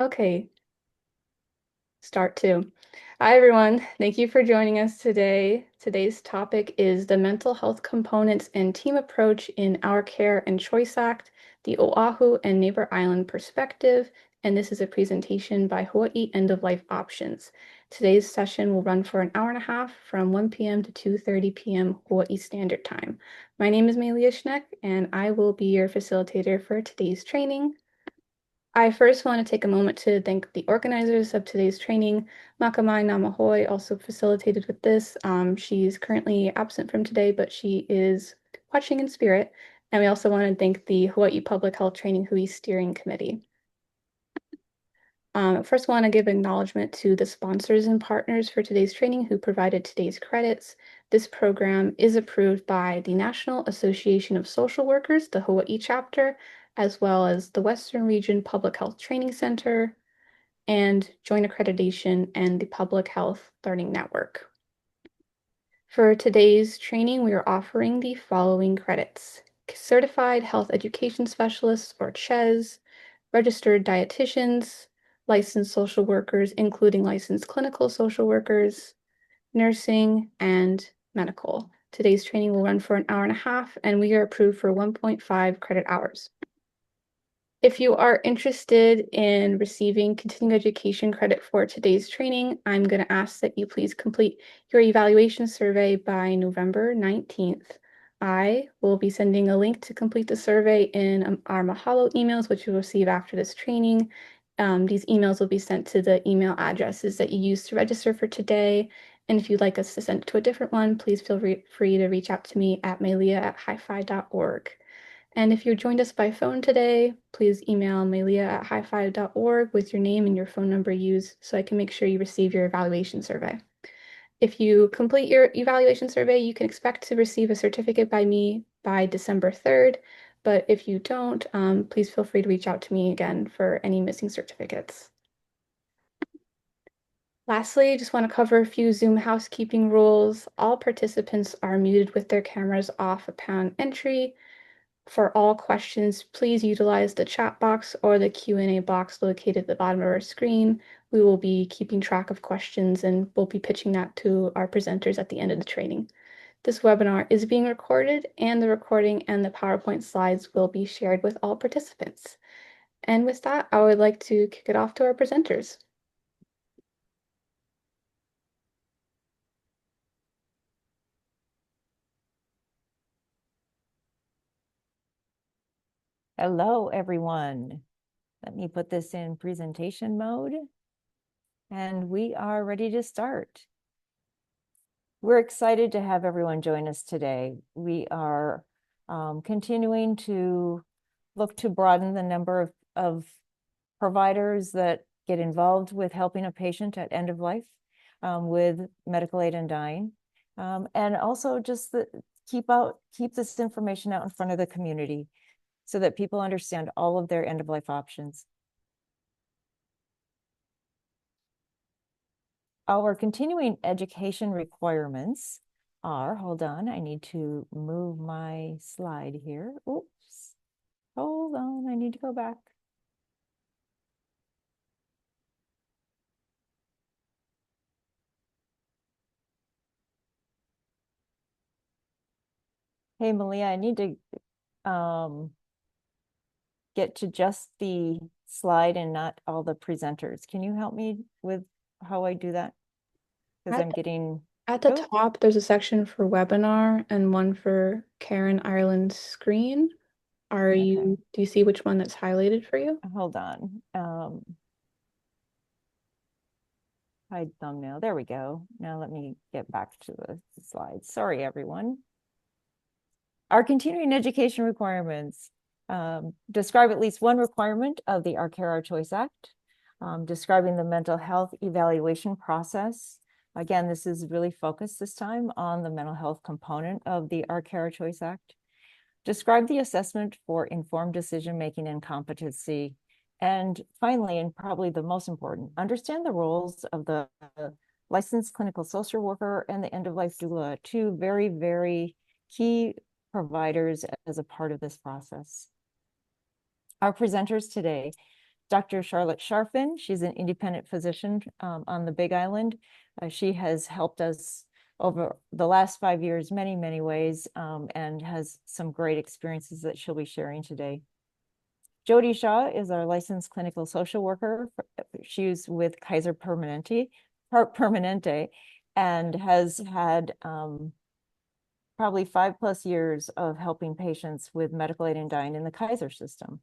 Okay, start two. Hi, everyone. Thank you for joining us today. Today's topic is the mental health components and team approach in Our Care and Choice Act, the Oahu and Neighbor Island perspective, and this is a presentation by Hawaii End of Life Options. Today's session will run for an hour and a half from 1 p.m. to 2:30 p.m. Hawaii Standard Time. My name is Melia Schneck, and I will be your facilitator for today's training. I first want to take a moment to thank the organizers of today's training. Makamai Namahoe also facilitated with this. She's currently absent from today, but she is watching in spirit. And we also want to thank the Hawaii Public Health Training Hui Steering Committee. First, want to give acknowledgement to the sponsors and partners for today's training who provided today's credits. This program is approved by the National Association of Social Workers, the Hawaii chapter, as well as the Western Region Public Health Training Center, and Joint Accreditation and the Public Health Learning Network. For today's training, we are offering the following credits: Certified Health Education Specialists, or CHES, Registered Dietitians, Licensed Social Workers, including Licensed Clinical Social Workers, Nursing, and Medical. Today's training will run for an hour and a half, and we are approved for 1.5 credit hours. If you are interested in receiving continuing education credit for today's training, I'm going to ask that you please complete your evaluation survey by November 19th. I will be sending a link to complete the survey in our Mahalo emails, which you'll receive after this training. These emails will be sent to the email addresses that you used to register for today. And if you'd like us to send it to a different one, please feel free to reach out to me at melia@hifi.org. And if you joined us by phone today, please email melia@highfive.org with your name and your phone number used so I can make sure you receive your evaluation survey. If you complete your evaluation survey, you can expect to receive a certificate by me by December 3rd. But if you don't, please feel free to reach out to me again for any missing certificates. Lastly, just want to cover a few Zoom housekeeping rules. All participants are muted with their cameras off upon entry. For all questions, please utilize the chat box or the Q&A box located at the bottom of our screen. We will be keeping track of questions and we'll be pitching that to our presenters at the end of the training. This webinar is being recorded, and the recording and the PowerPoint slides will be shared with all participants. And with that, I would like to kick it off to our presenters. Hello, everyone. Let me put this in presentation mode, and we are ready to start. We're excited to have everyone join us today. We are continuing to look to broaden the number of providers that get involved with helping a patient at end of life with medical aid and dying, and also just keep this information out in front of the community, so that people understand all of their end-of-life options. Our continuing education requirements are, hold on, I need to move my slide here. Oops, hold on, I need to go back. Hey, Malia, I need to get to just the slide and not all the presenters. Can you help me with how I do that? Because I'm getting... At the top, there's a section for webinar and one for Karen Ireland's screen. Do you see which one that's highlighted for you? Hold on. Hide thumbnail. There we go. Now let me get back to the slides. Sorry, everyone. Our continuing education requirements describe at least one requirement of the Our Care, Our Choice Act, describing the mental health evaluation process. Again, this is really focused this time on the mental health component of the Our Care, Our Choice Act. Describe the assessment for informed decision-making and competency. And finally, and probably the most important, understand the roles of the licensed clinical social worker and the end-of-life doula, two very, very key providers as a part of this process. Our presenters today Dr. Charlotte Sharfin. She's an independent physician on the Big Island. She has helped us over the last 5 years, many, many ways, and has some great experiences that she'll be sharing today. Jody Shaw is our licensed clinical social worker. She's with Kaiser Permanente, and has had probably 5+ years of helping patients with medical aid and dying in the Kaiser system.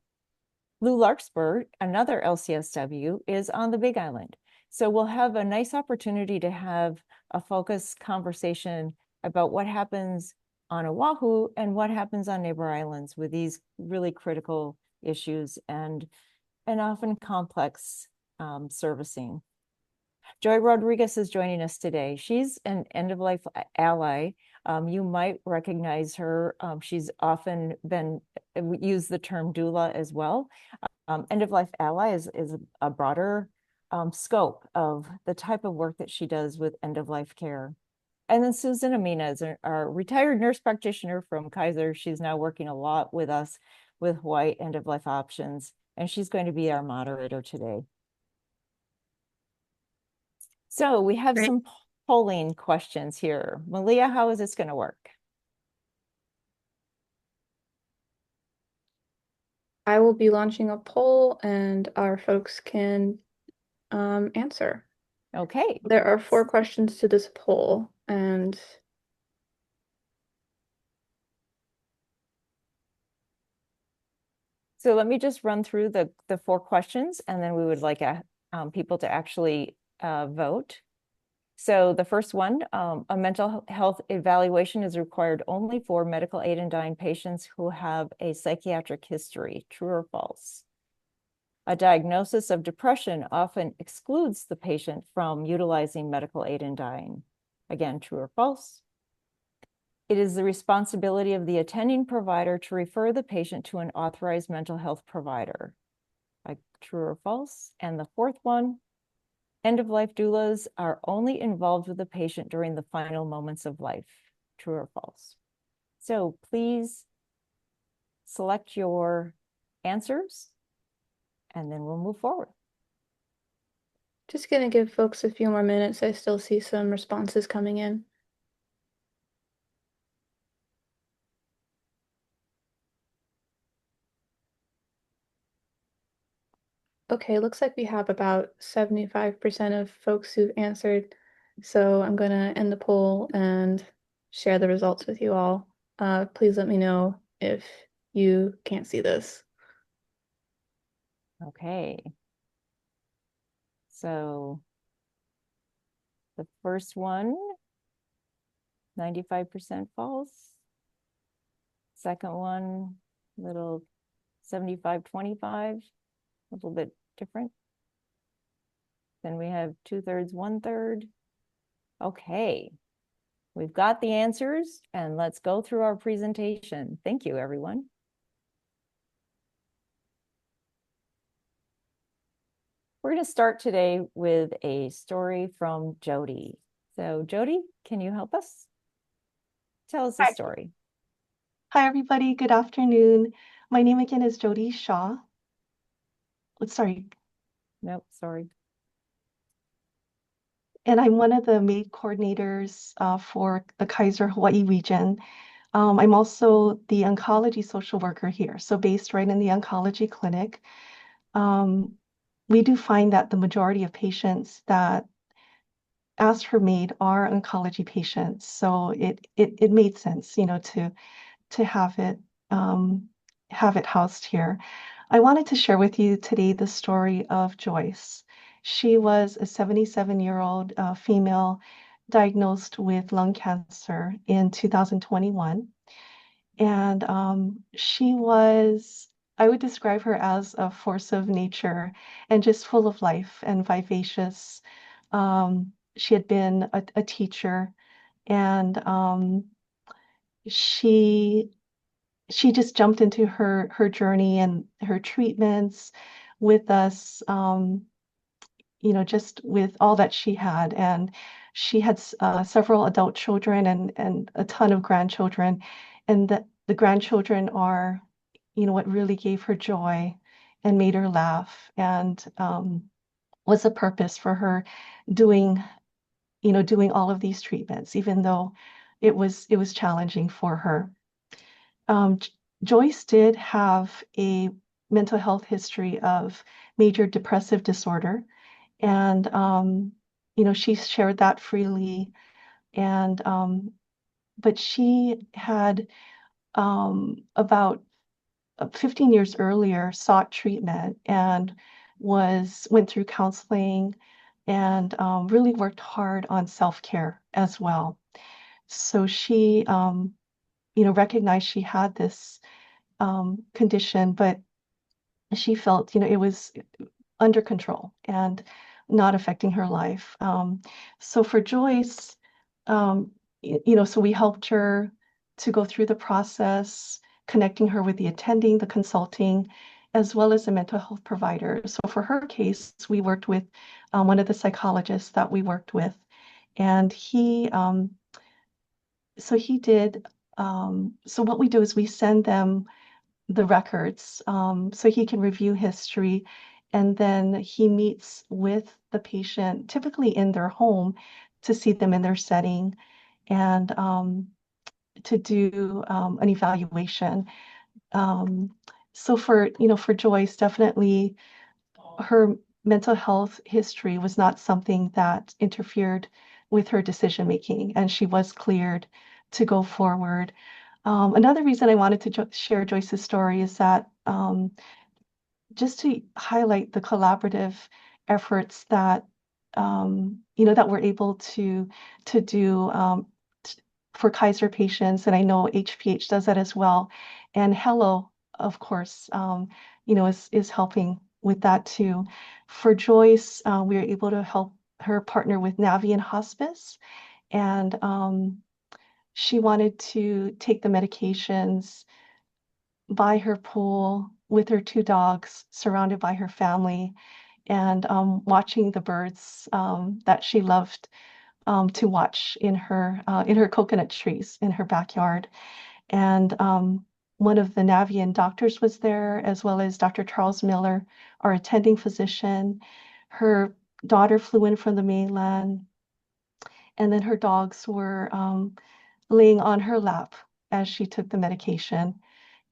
Lou Larkspur, another LCSW, is on the Big Island. So we'll have a nice opportunity to have a focused conversation about what happens on Oahu and what happens on neighbor islands with these really critical issues and often complex servicing. Joy Rodriguez is joining us today. She's an end-of-life ally. You might recognize her. She's often been used the term doula as well. End-of-life ally is a broader scope of the type of work that she does with end-of-life care. And then Susan Amina is our retired nurse practitioner from Kaiser. She's now working a lot with us with Hawaii end-of-life options, and she's going to be our moderator today. So we have some polling questions here. Malia, how is this going to work? I will be launching a poll and our folks can answer. Okay. There are 4 questions to this poll, and so let me just run through the 4 questions, and then we would like people to actually vote. So the first one, a mental health evaluation is required only for medical aid and dying patients who have a psychiatric history, true or false? A diagnosis of depression often excludes the patient from utilizing medical aid and dying. Again, true or false? It is the responsibility of the attending provider to refer the patient to an authorized mental health provider. Like, true or false? And the 4th one, end-of-life doulas are only involved with the patient during the final moments of life. True or false? So please select your answers, and then we'll move forward. just gonna give folks a few more minutes. I still see some responses coming in. Okay, looks like we have about 75% of folks who've answered. So I'm gonna end the poll and share the results with you all. Please let me know if you can't see this. Okay. So the first one, 95% false. Second one, little 75-25, a little bit different. Then we have 2/3, 1/3. Okay, we've got the answers, and let's go through our presentation. Thank you, everyone. We're going to start today with a story from Jody. So Jody, can you help us? Tell us the story. Hi, everybody. Good afternoon. My name again is Jody Shaw. Sorry. Nope, sorry. And I'm one of the MAID coordinators for the Kaiser Hawaii region. I'm also the oncology social worker here, so based right in the oncology clinic. We do find that the majority of patients that ask for MAID are oncology patients, so it made sense, you know, to have it housed here. I wanted to share with you today the story of Joyce. She was a 77-year-old female diagnosed with lung cancer in 2021. And she was, I would describe her as a force of nature and just full of life and vivacious. She had been a teacher, and she just jumped into her journey and her treatments with us, you know, just with all that she had. And she had several adult children and a ton of grandchildren. And the grandchildren are, you know, what really gave her joy and made her laugh, and was a purpose for her doing, doing all of these treatments, even though it was challenging for her. J- Joyce did have a mental health history of major depressive disorder, and she shared that freely. And but she had about 15 years earlier sought treatment and went through counseling and really worked hard on self-care as well. So she, recognized she had this condition, but she felt, it was under control and not affecting her life. So for Joyce, so we helped her to go through the process, connecting her with the attending, the consulting, as well as a mental health provider. So for her case, we worked with one of the psychologists that we worked with, and he did. So what we do is we send them the records, so he can review history, and then he meets with the patient, typically in their home, to see them in their setting and to do an evaluation. Um, so for Joyce, definitely her mental health history was not something that interfered with her decision making, and she was cleared to go forward. Another reason I wanted to share Joyce's story is that just to highlight the collaborative efforts that that we're able to do for Kaiser patients, and I know HPH does that as well. And Hello, of course, is helping with that too. For Joyce, we were able to help her partner with Navient Hospice, and she wanted to take the medications by her pool with her two dogs, surrounded by her family, and watching the birds that she loved to watch in her coconut trees in her backyard. And one of the Navient doctors was there, as well as Dr. Charles Miller, our attending physician. Her daughter flew in from the mainland, and then her dogs were laying on her lap as she took the medication.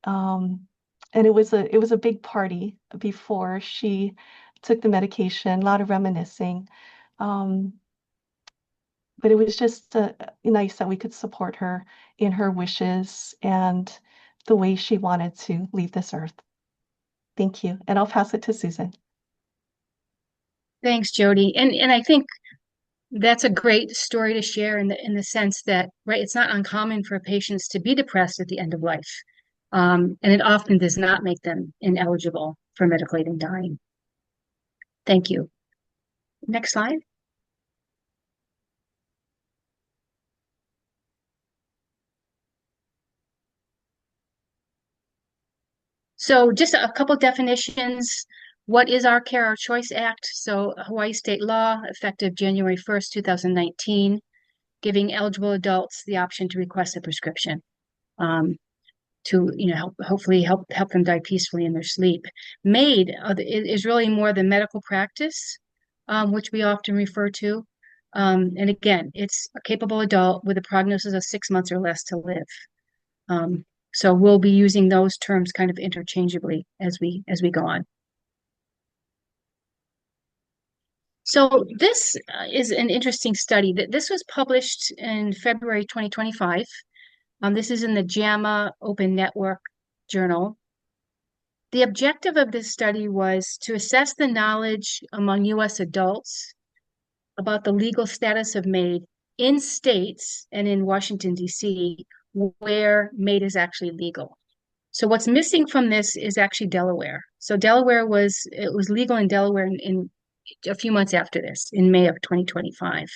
Um, and it was a big party before she took the medication, a lot of reminiscing. Um, but it was just nice that we could support her in her wishes and the way she wanted to leave this earth. Thank you. And I'll pass it to Susan. Thanks, Jody. And I think that's a great story to share in the sense that, right, it's not uncommon for patients to be depressed at the end of life. And it often does not make them ineligible for medical aid in dying. Thank you. Next slide. So just a couple definitions. What is our Care, Our Choice Act? So Hawaii state law, effective January 1st, 2019, giving eligible adults the option to request a prescription. To hopefully help them die peacefully in their sleep. MAID is really more the medical practice, which we often refer to. And again, it's a capable adult with a prognosis of 6 months or less to live. So we'll be using those terms kind of interchangeably as we go on. So this is an interesting study. This was published in February 2025. This is in the JAMA Open Network Journal. The objective of this study was to assess the knowledge among U.S. adults about the legal status of MAID in states and in Washington, D.C., where MAID is actually legal. So what's missing from this is actually Delaware. So Delaware was legal in Delaware in a few months after this, in May of 2025.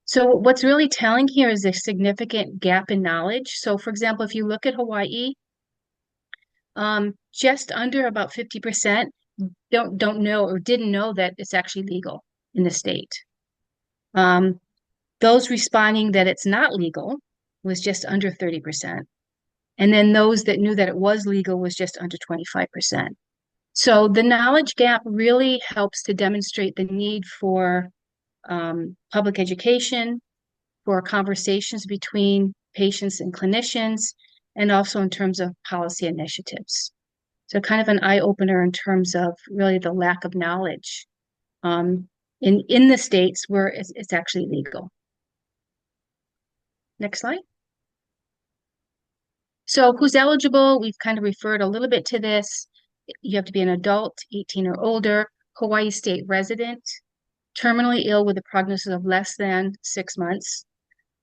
So what's really telling here is a significant gap in knowledge. So for example, if you look at Hawaii, just under about 50% don't know or didn't know that it's actually legal in the state. Those responding that it's not legal was just under 30%. And then those that knew that it was legal was just under 25%. So the knowledge gap really helps to demonstrate the need for public education, for conversations between patients and clinicians, and also in terms of policy initiatives. So kind of an eye opener in terms of really the lack of knowledge in the states where it's actually legal. Next slide. So who's eligible? We've kind of referred a little bit to this. You have to be an adult, 18 or older, Hawaii state resident, terminally ill with a prognosis of less than 6 months,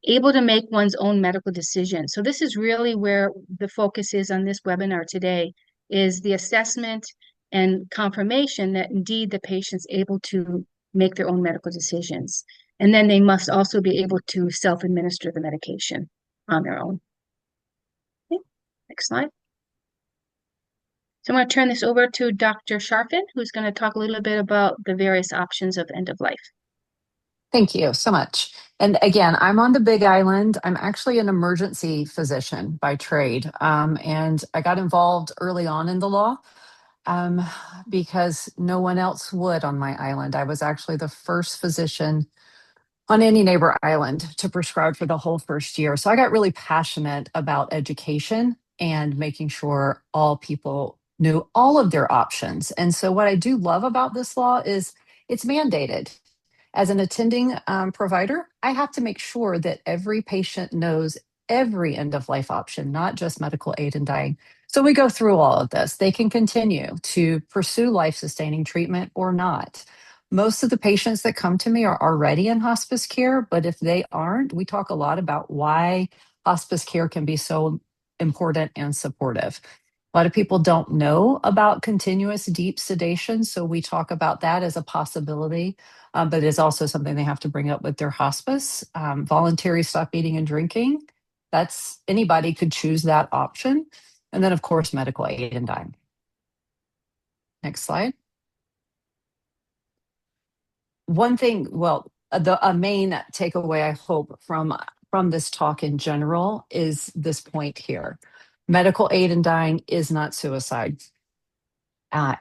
able to make one's own medical decision. So this is really where the focus is on this webinar today, is the assessment and confirmation that indeed the patient's able to make their own medical decisions. And then they must also be able to self-administer the medication on their own. Okay, next slide. So I'm going to turn this over to Dr. Sharfin, who's going to talk a little bit about the various options of end of life. Thank you so much. And again, I'm on the Big Island. I'm actually an emergency physician by trade. And I got involved early on in the law because no one else would on my island. I was actually the first physician on any neighbor island to prescribe for the whole first year. So I got really passionate about education and making sure all people knew all of their options. And so what I do love about this law is it's mandated. As an attending provider, I have to make sure that every patient knows every end of life option, not just medical aid in dying. So we go through all of this. They can continue to pursue life sustaining treatment or not. Most of the patients that come to me are already in hospice care, but if they aren't, we talk a lot about why hospice care can be so important and supportive. A lot of people don't know about continuous deep sedation, so we talk about that as a possibility, but it's also something they have to bring up with their hospice. Voluntary stop eating and drinking, that's anybody could choose that option. And then, of course, medical aid in dying. Next slide. One thing, a main takeaway I hope from this talk in general is this point here. Medical aid in dying is not suicide.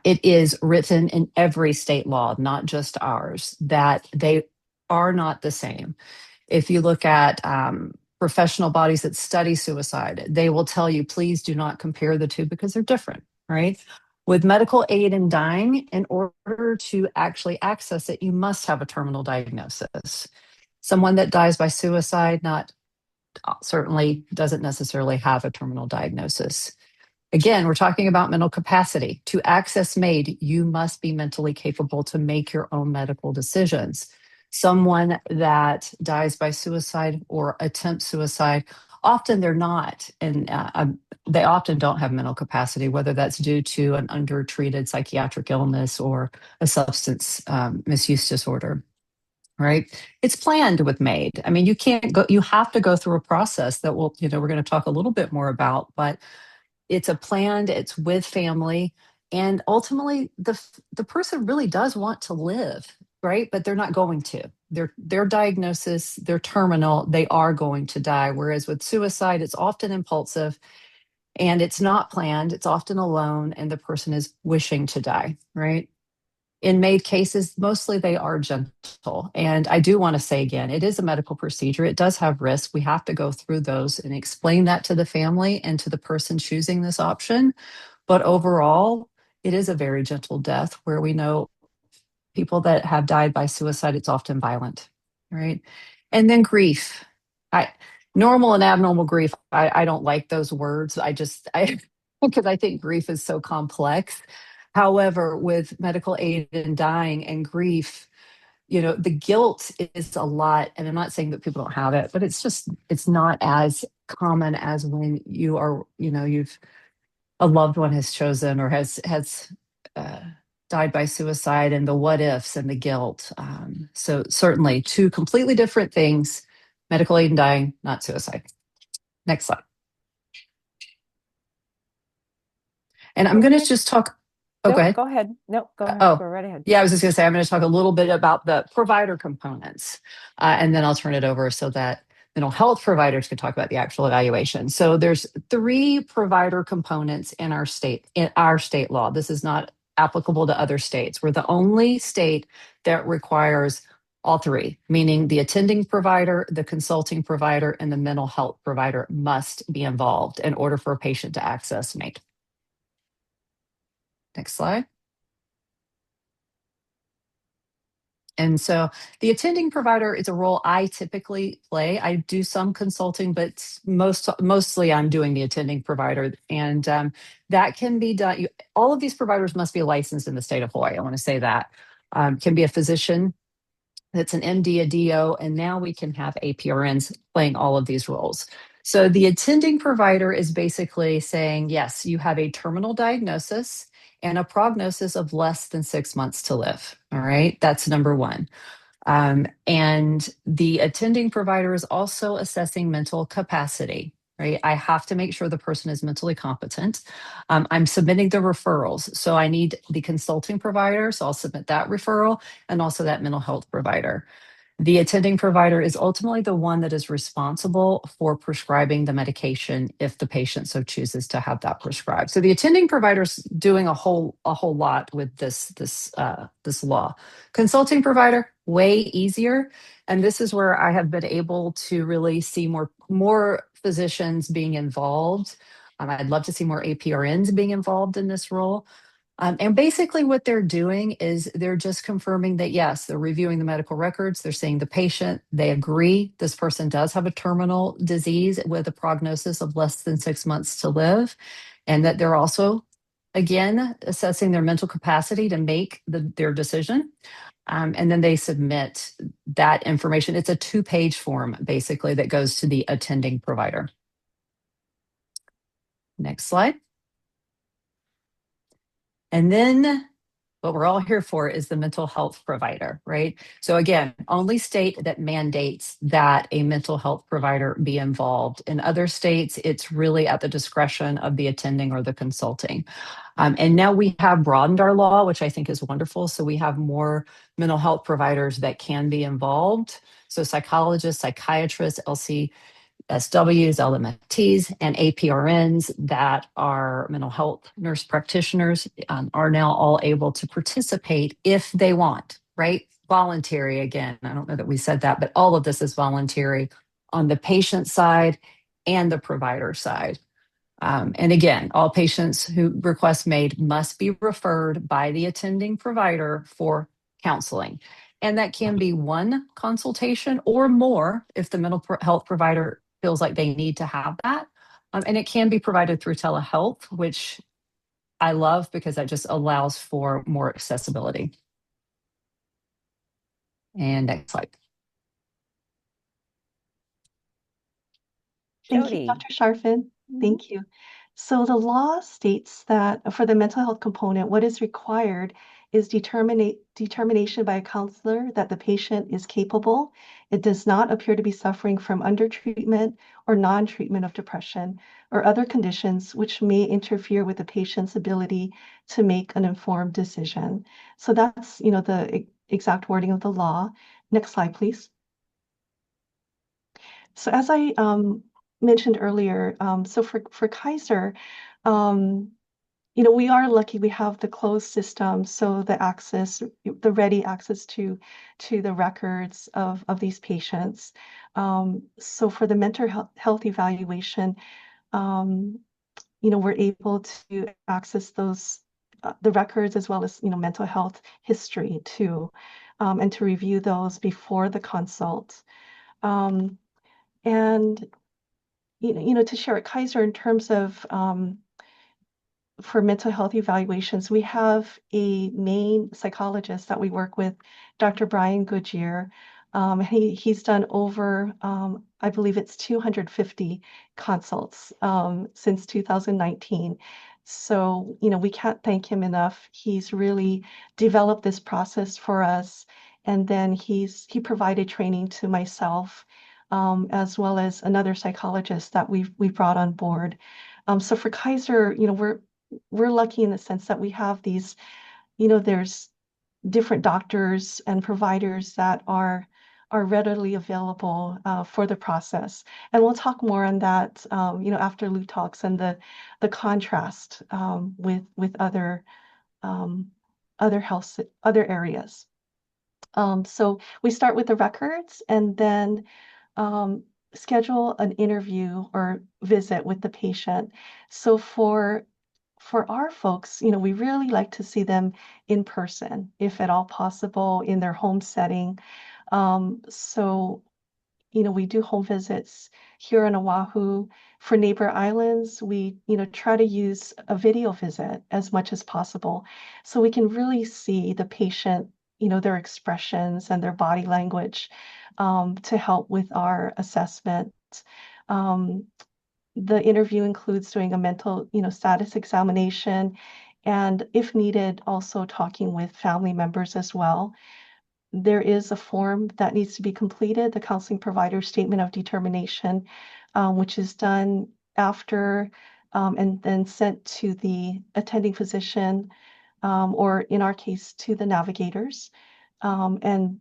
It is written in every state law, not just ours, that they are not the same. If you look at professional bodies that study suicide, they will tell you, please do not compare the two because they're different, right? With medical aid in dying, in order to actually access it, you must have a terminal diagnosis. Someone that dies by suicide certainly doesn't necessarily have a terminal diagnosis. Again, we're talking about mental capacity. To access MAID, you must be mentally capable to make your own medical decisions. Someone that dies by suicide or attempts suicide, often they're not, and they often don't have mental capacity, whether that's due to an undertreated psychiatric illness or a substance misuse disorder. Right? It's planned with MAID. I mean, you have to go through a process that we're going to talk a little bit more about, but it's it's with family. And ultimately the person really does want to live, right? But they're not going to. Their diagnosis, they're terminal, they are going to die. Whereas with suicide, it's often impulsive and it's not planned. It's often alone and the person is wishing to die, right? In MAID cases, mostly they are gentle. And I do want to say again, it is a medical procedure. It does have risks. We have to go through those and explain that to the family and to the person choosing this option. But overall, it is a very gentle death where we know people that have died by suicide, it's often violent, right? And then grief. Normal and abnormal grief, I don't like those words. Because I think grief is so complex. However, with medical aid in dying and grief, the guilt is a lot. And I'm not saying that people don't have it, but it's not as common as when you are, a loved one has chosen or has died by suicide, and the what ifs and the guilt. So certainly two completely different things, medical aid in dying, not suicide. Next slide. And I'm going to just talk. Nope, go ahead. Go ahead. Nope, go ahead. Oh, Go right ahead. Yeah, I was just going to say, I'm going to talk a little bit about the provider components, and then I'll turn it over so that mental health providers can talk about the actual evaluation. So there's 3 provider components in our state law. This is not applicable to other states. We're the only state that requires all three, meaning the attending provider, the consulting provider, and the mental health provider must be involved in order for a patient to access MAID. Next slide. And so the attending provider is a role I typically play. I do some consulting, but mostly I'm doing the attending provider. And that can be done. All of these providers must be licensed in the state of Hawaii. I want to say that. Can be a physician that's an MD, a DO, and now we can have APRNs playing all of these roles. So the attending provider is basically saying, yes, you have a terminal diagnosis and a prognosis of less than 6 months to live. All right, that's number one. And the attending provider is also assessing mental capacity, right? I have to make sure the person is mentally competent. I'm submitting the referrals. So I need the consulting provider. So I'll submit that referral and also that mental health provider. The attending provider is ultimately the one that is responsible for prescribing the medication if the patient so chooses to have that prescribed. So the attending provider is doing a whole lot with this law. Consulting provider, way easier, and this is where I have been able to really see more physicians being involved. I'd love to see more APRNs being involved in this role. And basically what they're doing is they're just confirming that, yes, they're reviewing the medical records. They're seeing the patient. They agree this person does have a terminal disease with a prognosis of less than 6 months to live. And that they're also, again, assessing their mental capacity to make their decision. And then they submit that information. It's a 2-page form, basically, that goes to the attending provider. Next slide. And then what we're all here for is the mental health provider, right? So again, only state that mandates that a mental health provider be involved. In other states, it's really at the discretion of the attending or the consulting. And now we have broadened our law, which I think is wonderful. So we have more mental health providers that can be involved. So psychologists, psychiatrists, LCSWs, LMFTs, and APRNs that are mental health nurse practitioners are now all able to participate if they want, right? Voluntary, again, I don't know that we said that, but all of this is voluntary on the patient side and the provider side. And again, all patients who request MAID must be referred by the attending provider for counseling. And that can be one consultation or more if the mental health provider feels like they need to have that. And it can be provided through telehealth, which I love because that just allows for more accessibility. And next slide. Thank Jody. you, Dr. Sharfin. Thank you. So the law states that for the mental health component, what is required is determination by a counselor that the patient is capable. It does not appear to be suffering from undertreatment or non-treatment of depression or other conditions which may interfere with the patient's ability to make an informed decision. So that's, the exact wording of the law. Next slide, please. So as I mentioned earlier, so for Kaiser, we are lucky we have the closed system, so the ready access to the records of these patients. So for the mental health evaluation, we're able to access those the records as well as mental health history too, and to review those before the consult. And to share at Kaiser in terms of for mental health evaluations, we have a main psychologist that we work with, Dr. Brian Goodyear. He's done over, I believe it's 250 consults since 2019. So, we can't thank him enough. He's really developed this process for us. And then he provided training to myself, as well as another psychologist that we brought on board. So for Kaiser, we're lucky in the sense that we have these, there's different doctors and providers that are readily available for the process. And we'll talk more on that, after Lou talks and the contrast with other other areas. So we start with the records and then schedule an interview or visit with the patient. So for our folks, we really like to see them in person, if at all possible, in their home setting. So we do home visits here in Oahu. For neighbor islands, we, try to use a video visit as much as possible so we can really see the patient, their expressions and their body language to help with our assessment. Um, the interview includes doing a mental, status examination, and if needed, also talking with family members as well. There is a form that needs to be completed, the counseling provider statement of determination, which is done after and then sent to the attending physician, or in our case, to the navigators. And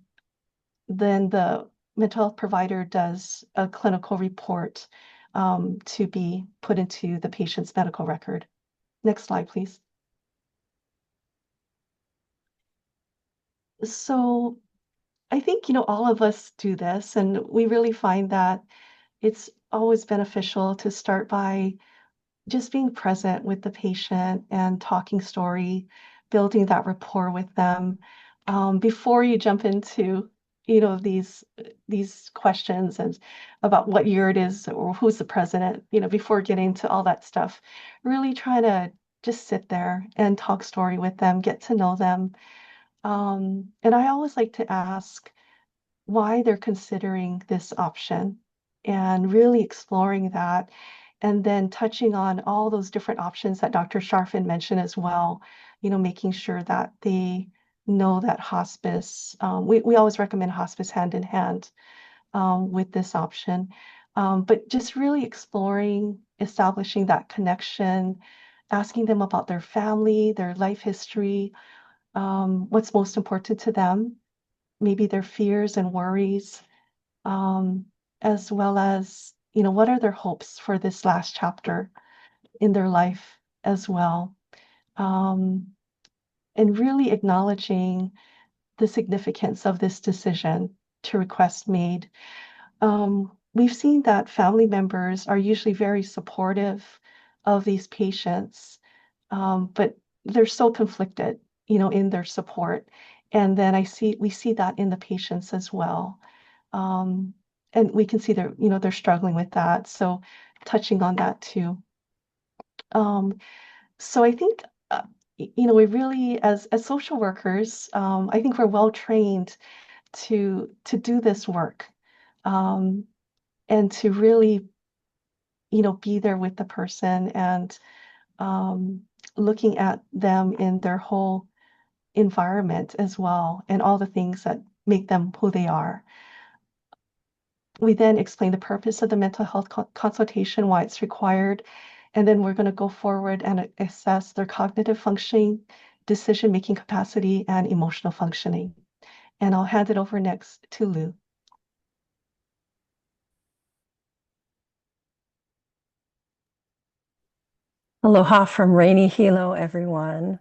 then the mental health provider does a clinical report to be put into the patient's medical record. Next slide, please. So I think, all of us do this, and we really find that it's always beneficial to start by just being present with the patient and talking story, building that rapport with them before you jump into, these questions and about what year it is or who's the president, before getting to all that stuff. Really try to just sit there and talk story with them, get to know them. And I always like to ask why they're considering this option and really exploring that, and then touching on all those different options that Dr. Sharfin mentioned as well, making sure that they know that hospice, we always recommend hospice hand in hand with this option. But just really exploring, establishing that connection, asking them about their family, their life history, what's most important to them, maybe their fears and worries, as well as, what are their hopes for this last chapter in their life as well. And really acknowledging the significance of this decision to request MAID. We've seen that family members are usually very supportive of these patients, but they're so conflicted, in their support. And then we see that in the patients as well. And we can see they're struggling with that. So touching on that too. So I think, we really, as social workers, I think we're well trained to do this work, and to really, be there with the person and looking at them in their whole environment as well, and all the things that make them who they are. We then explain the purpose of the mental health consultation, why it's required, and then we're going to go forward and assess their cognitive functioning, decision-making capacity, and emotional functioning. And I'll hand it over next to Lou. Aloha from rainy Hilo, everyone.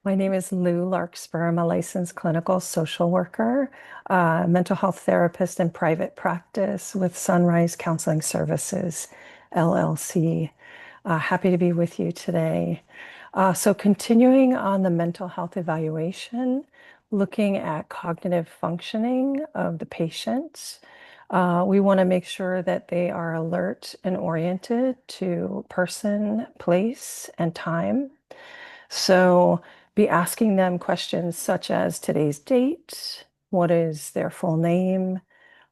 My name is Lou Larkspur. I'm a licensed clinical social worker, mental health therapist in private practice with Sunrise Counseling Services, LLC. Happy to be with you today. So continuing on the mental health evaluation, looking at cognitive functioning of the patients. We want to make sure that they are alert and oriented to person, place, and time. So be asking them questions such as today's date, what is their full name,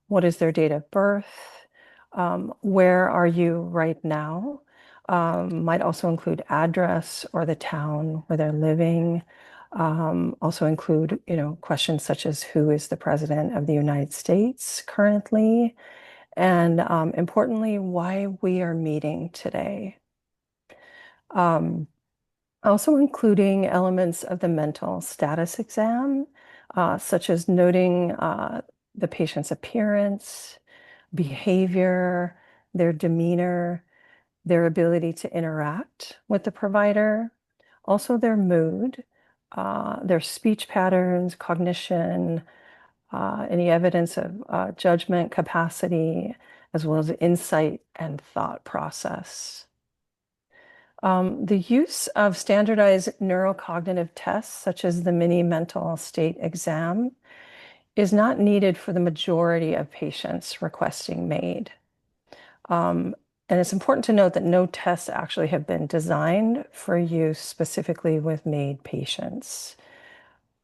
what is their date of birth, where are you right now? Might also include address or the town where they're living. Also include, questions such as who is the president of the United States currently, and importantly, why we are meeting today. Also including elements of the mental status exam, such as noting the patient's appearance, behavior, their demeanor, their ability to interact with the provider, also their mood, their speech patterns, cognition, any evidence of judgment capacity, as well as insight and thought process. The use of standardized neurocognitive tests, such as the mini mental state exam, is not needed for the majority of patients requesting MAID. And it's important to note that no tests actually have been designed for use specifically with MAID patients.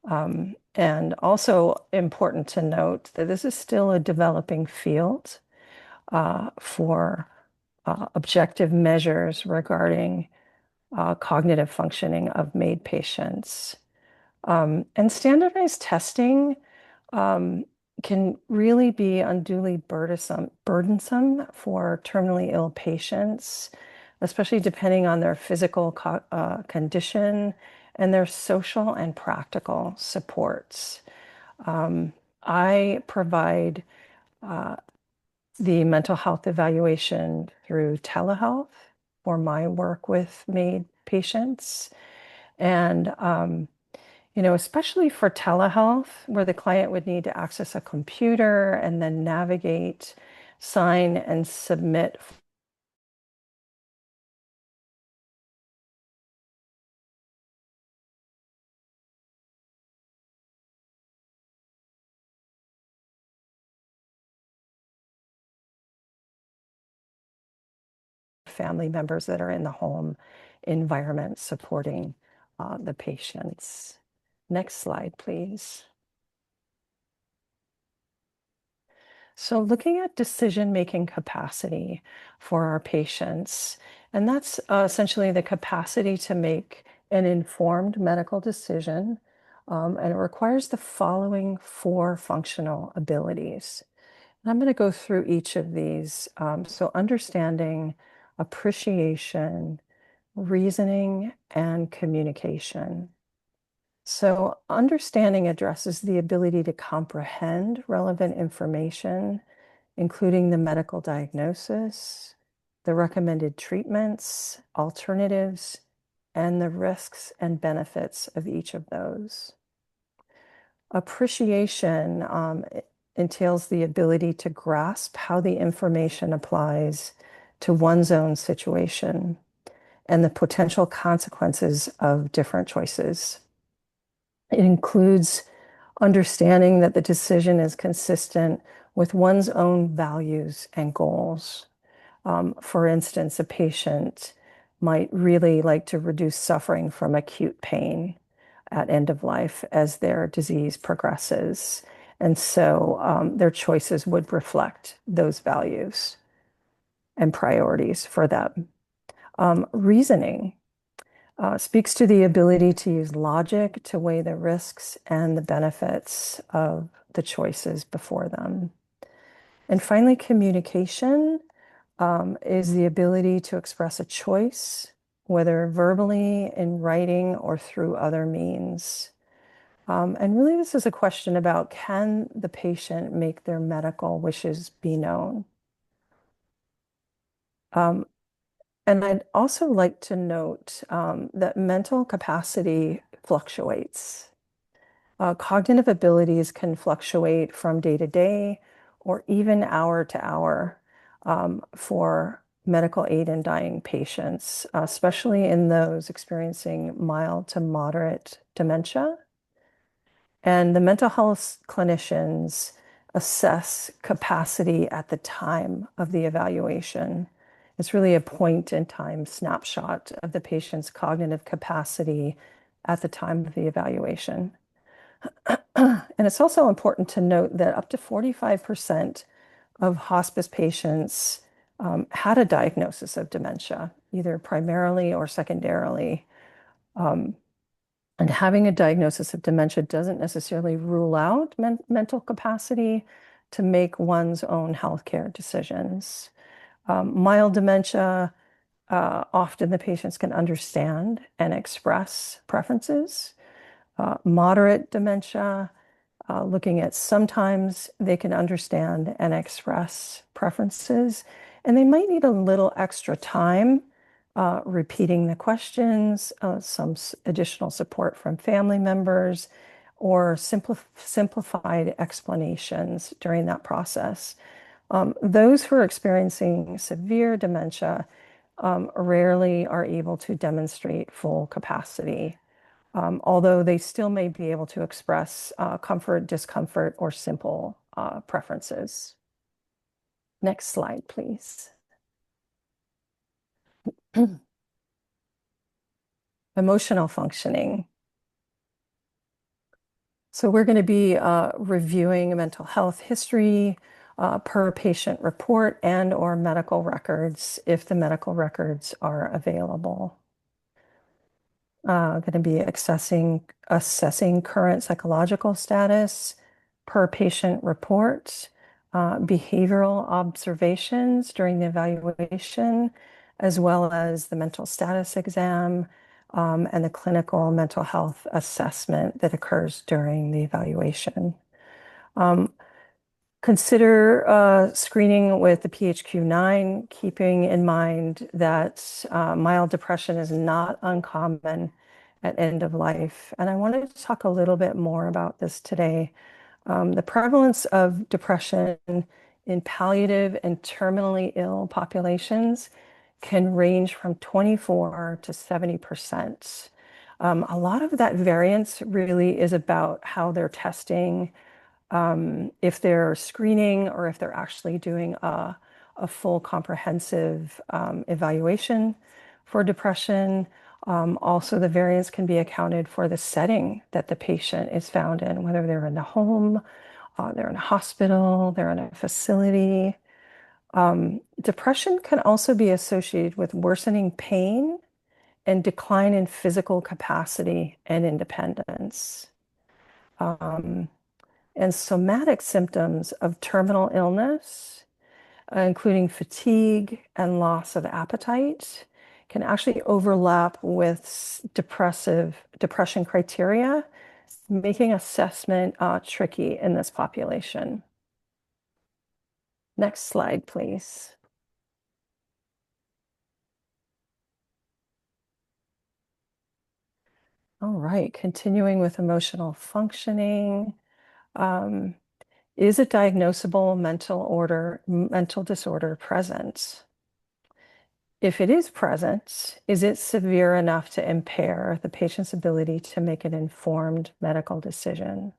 And also important to note that this is still a developing field for objective measures regarding cognitive functioning of MAID patients. And standardized testing can really be unduly burdensome for terminally ill patients, especially depending on their physical condition and their social and practical supports. I provide the mental health evaluation through telehealth for my work with MAID patients. And especially for telehealth, where the client would need to access a computer and then navigate, sign, and submit family members that are in the home environment supporting the patients. Next slide, please. So looking at decision-making capacity for our patients, and that's essentially the capacity to make an informed medical decision, and it requires the following 4 functional abilities. And I'm going to go through each of these. So understanding, appreciation, reasoning, and communication. So understanding addresses the ability to comprehend relevant information, including the medical diagnosis, the recommended treatments, alternatives, and the risks and benefits of each of those. Appreciation entails the ability to grasp how the information applies to one's own situation and the potential consequences of different choices. It includes understanding that the decision is consistent with one's own values and goals. For instance, a patient might really like to reduce suffering from acute pain at end of life as their disease progresses. And so their choices would reflect those values and priorities for them. Reasoning speaks to the ability to use logic to weigh the risks and the benefits of the choices before them. And finally, communication is the ability to express a choice, whether verbally, in writing, or through other means. And really, this is a question about, can the patient make their medical wishes be known? And I'd also like to note that mental capacity fluctuates. Cognitive abilities can fluctuate from day to day or even hour to hour for medical aid in dying patients, especially in those experiencing mild to moderate dementia. And the mental health clinicians assess capacity at the time of the evaluation. It's really a point in time snapshot of the patient's cognitive capacity at the time of the evaluation. And it's also important to note that up to 45% of hospice patients had a diagnosis of dementia, either primarily or secondarily. And having a diagnosis of dementia doesn't necessarily rule out mental capacity to make one's own healthcare decisions. Mild dementia, often the patients can understand and express preferences. Moderate dementia, looking at sometimes they can understand and express preferences, and they might need a little extra time repeating the questions, some additional support from family members, or simplified explanations during that process. Those who are experiencing severe dementia rarely are able to demonstrate full capacity, although they still may be able to express comfort, discomfort, or simple preferences. Next slide, please. Emotional functioning. So we're going to be reviewing mental health history per patient report and or medical records if the medical records are available. Going to be assessing current psychological status per patient report, behavioral observations during the evaluation, as well as the mental status exam, and the clinical mental health assessment that occurs during the evaluation. Consider screening with the PHQ-9, keeping in mind that mild depression is not uncommon at end of life. And I wanted to talk a little bit more about this today. The prevalence of depression in palliative and terminally ill populations can range from 24 to 70%. A lot of that variance really is about how they're testing, if they're screening or if they're actually doing a full comprehensive evaluation for depression. Also, the variance can be accounted for the setting that the patient is found in, whether they're in a home, they're in a hospital, they're in a facility. Depression can also be associated with worsening pain and decline in physical capacity and independence. And somatic symptoms of terminal illness, including fatigue and loss of appetite, can actually overlap with depression criteria, making assessment tricky in this population. Next slide, please. All right, continuing with emotional functioning. Is a diagnosable mental disorder present? If it is present, is it severe enough to impair the patient's ability to make an informed medical decision?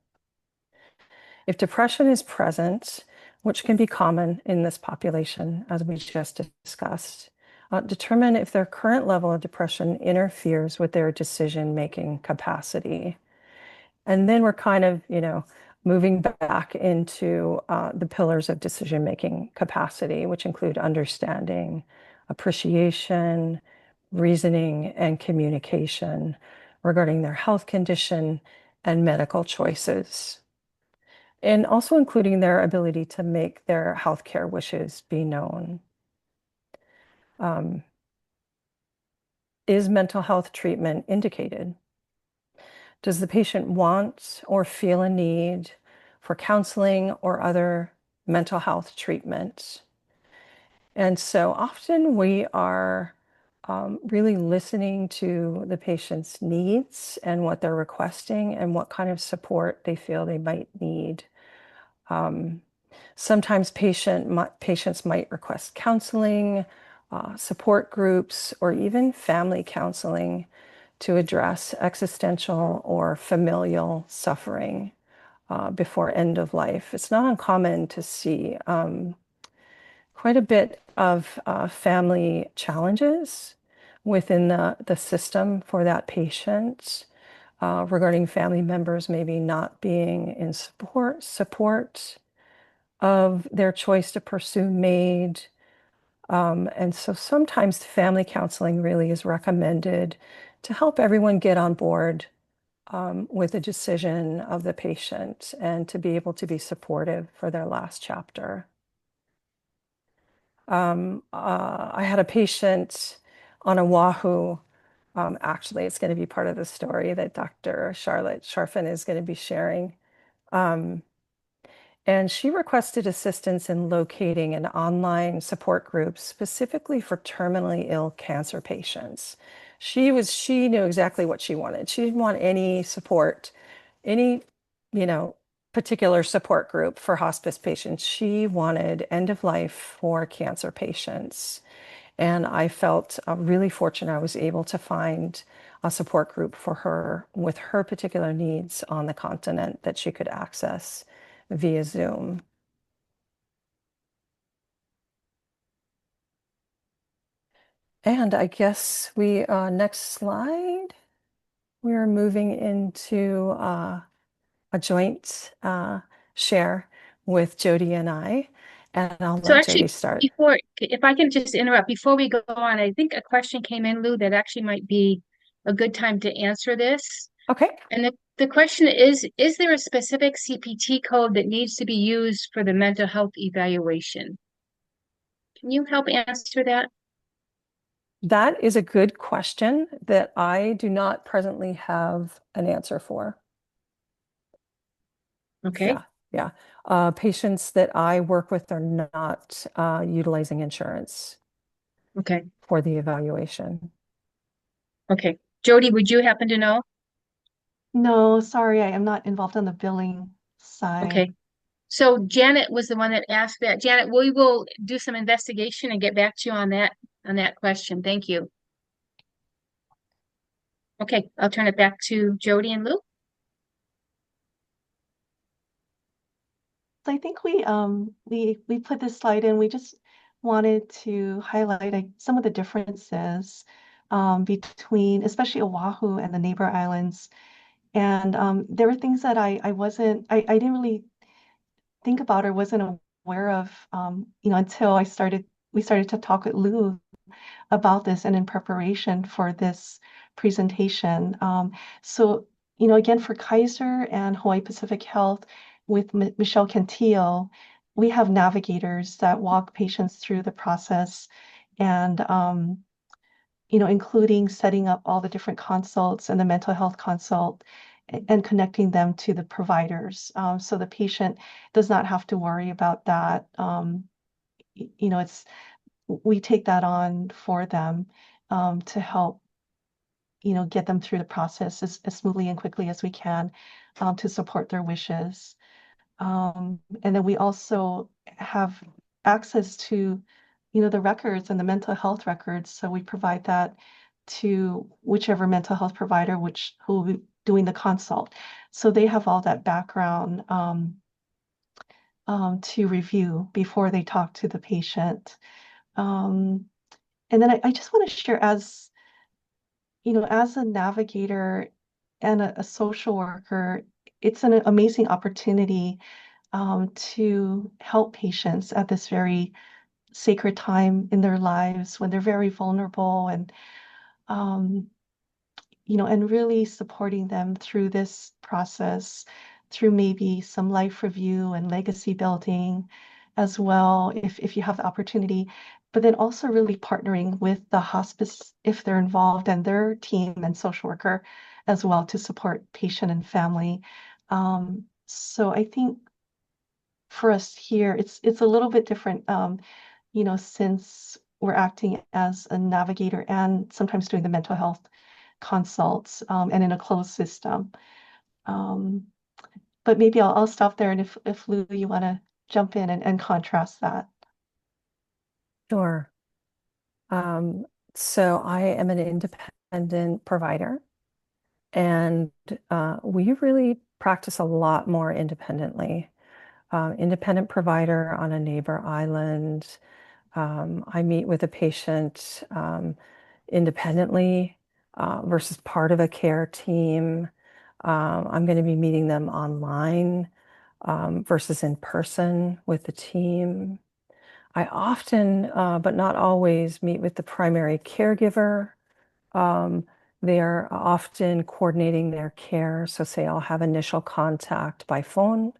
If depression is present, which can be common in this population, as we just discussed, determine if their current level of depression interferes with their decision-making capacity. And then we're kind of, moving back into the pillars of decision-making capacity, which include understanding, appreciation, reasoning, and communication regarding their health condition and medical choices. And also including their ability to make their healthcare wishes be known. Is mental health treatment indicated? Does the patient want or feel a need for counseling or other mental health treatment? And so often we are really listening to the patient's needs and what they're requesting and what kind of support they feel they might need. Sometimes patients might request counseling, support groups, or even family counseling to address existential or familial suffering before end of life. It's not uncommon to see quite a bit of family challenges within the system for that patient regarding family members maybe not being in support of their choice to pursue MAID. And so sometimes family counseling really is recommended to help everyone get on board with the decision of the patient and to be able to be supportive for their last chapter. I had a patient on Oahu. Actually, it's going to be part of the story that Dr. Charlotte Sharfin is going to be sharing. And And she requested assistance in locating an online support group specifically for terminally ill cancer patients. She knew exactly what she wanted. She didn't want any support, any, particular support group for hospice patients. She wanted end of life for cancer patients. And I felt really fortunate I was able to find a support group for her with her particular needs on the continent that she could access via Zoom. And I guess next slide, we are moving into a joint share with Jody and I, and I'll So let actually, Jody start. if I can just interrupt, before we go on, I think a question came in, Lou, that actually might be a good time to answer this. Okay. And the question is there a specific CPT code that needs to be used for the mental health evaluation? Can you help answer that? That is a good question that I do not presently have an answer for. Okay. Yeah. Patients that I work with are not utilizing insurance Okay. for the evaluation. Okay. Jody, would you happen to know? No, sorry, I am not involved on the billing side. Okay. So Janet was the one that asked that. Janet, we will do some investigation and get back to you on that question. Thank you. Okay, I'll turn it back to Jody and Lou. So I think we put this slide in. We just wanted to highlight some of the differences between, especially Oahu and the neighbor islands. And there were things that I didn't really think about or wasn't aware of, until we started to talk with Lou about this and in preparation for this presentation. So, again, for Kaiser and Hawaii Pacific Health with Michelle Cantillo, we have navigators that walk patients through the process and, including setting up all the different consults and the mental health consult and connecting them to the providers. So the patient does not have to worry about that. We take that on for them to help, get them through the process as smoothly and quickly as we can to support their wishes. And then we also have access to, the records and the mental health records. So we provide that to whichever mental health provider who will be doing the consult. So they have all that background to review before they talk to the patient. And then I just want to share as a navigator and a social worker, it's an amazing opportunity to help patients at this very sacred time in their lives when they're very vulnerable um, and really supporting them through this process, through maybe some life review and legacy building as well, if you have the opportunity, but then also really partnering with the hospice if they're involved and their team and social worker as well to support patient and family. So I think for us here, it's a little bit different, since we're acting as a navigator and sometimes doing the mental health consults and in a closed system. But maybe I'll stop there, and if Lou, you want to jump in and contrast that. Sure. So I am an independent provider, and we really practice a lot more independently. Independent provider on a neighbor island. I meet with a patient independently versus part of a care team. I'm going to be meeting them online versus in person with the team. I often, but not always, meet with the primary caregiver. Um, they are often coordinating their care. So say I'll have initial contact by phone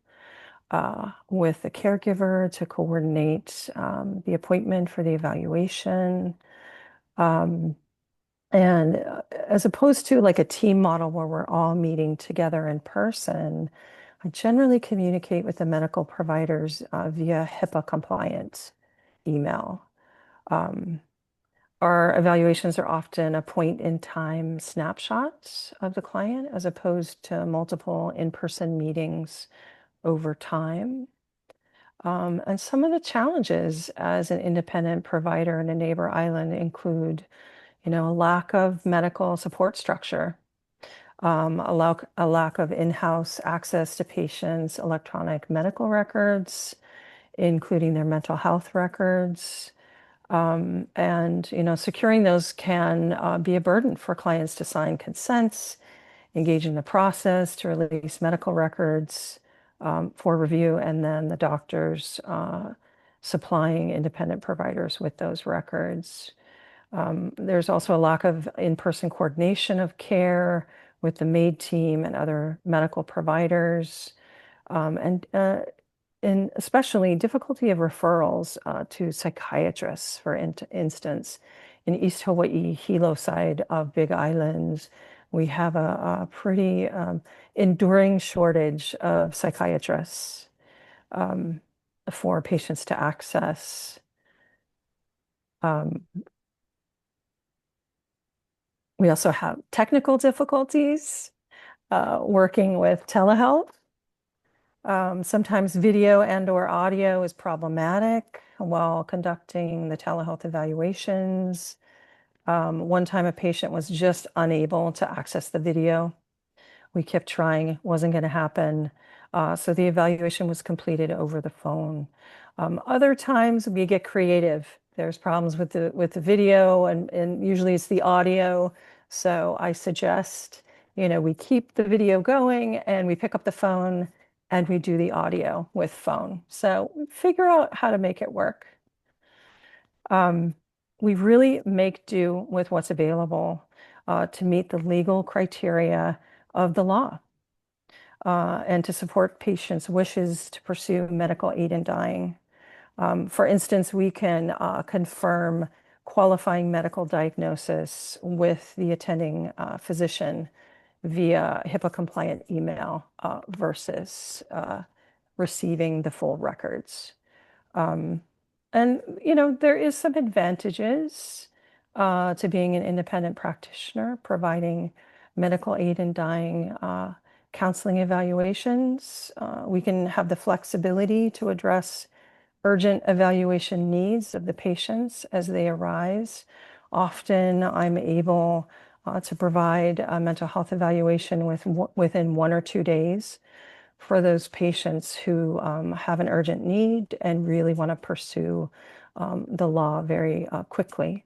with the caregiver to coordinate the appointment for the evaluation. Um, and as opposed to like a team model where we're all meeting together in person, I generally communicate with the medical providers via HIPAA compliant email. Our evaluations are often a point in time snapshot of the client as opposed to multiple in-person meetings over time. And some of the challenges as an independent provider in a neighbor island include, a lack of medical support structure, a lack of in-house access to patients' electronic medical records, including their mental health records. And securing those can be a burden for clients to sign consents, engage in the process to release medical records for review, and then the doctors supplying independent providers with those records. There's also a lack of in-person coordination of care with the MAID team and other medical providers, and especially difficulty of referrals to psychiatrists, for instance. In East Hawaii, Hilo side of Big Island, we have a pretty enduring shortage of psychiatrists for patients to access. We also have technical difficulties working with telehealth. Sometimes video and/or audio is problematic while conducting the telehealth evaluations. One time a patient was just unable to access the video. We kept trying, wasn't going to happen. So the evaluation was completed over the phone. Other times we get creative. There's problems with the video and usually it's the audio. So I suggest, we keep the video going and we pick up the phone and we do the audio with phone. So figure out how to make it work. We really make do with what's available to meet the legal criteria of the law and to support patients' wishes to pursue medical aid in dying. For instance, we can confirm qualifying medical diagnosis with the attending physician via HIPAA compliant email versus receiving the full records. And, there is some advantages to being an independent practitioner, providing medical aid in dying counseling evaluations. We can have the flexibility to address urgent evaluation needs of the patients as they arise. Often I'm able to provide a mental health evaluation within 1 or 2 days for those patients who have an urgent need and really want to pursue the law very quickly.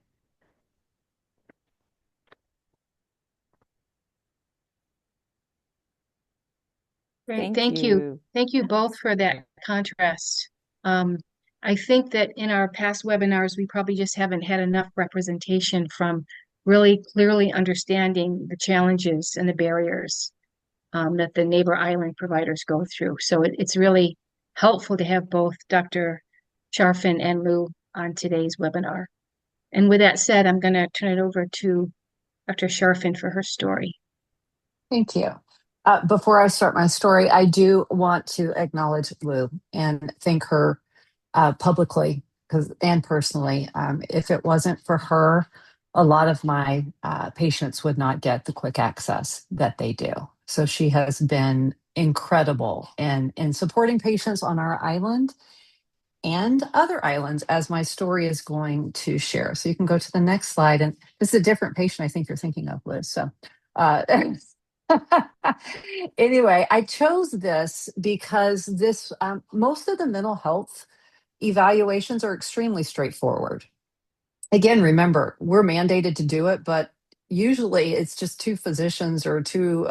Great, thank you. Thank you both for that contrast. I think that in our past webinars, we probably just haven't had enough representation from really clearly understanding the challenges and the barriers that the neighbor island providers go through. So it's really helpful to have both Dr. Sharfin and Lou on today's webinar. And with that said, I'm going to turn it over to Dr. Sharfin for her story. Thank you. Before I start my story, I do want to acknowledge Lou and thank her publicly and personally. If it wasn't for her, a lot of my patients would not get the quick access that they do. So she has been incredible in supporting patients on our island and other islands, as my story is going to share. So you can go to the next slide. And this is a different patient I think you're thinking of, Liz. So anyway, I chose this because most of the mental health evaluations are extremely straightforward. Again, remember, we're mandated to do it, but usually it's just 2 physicians or 2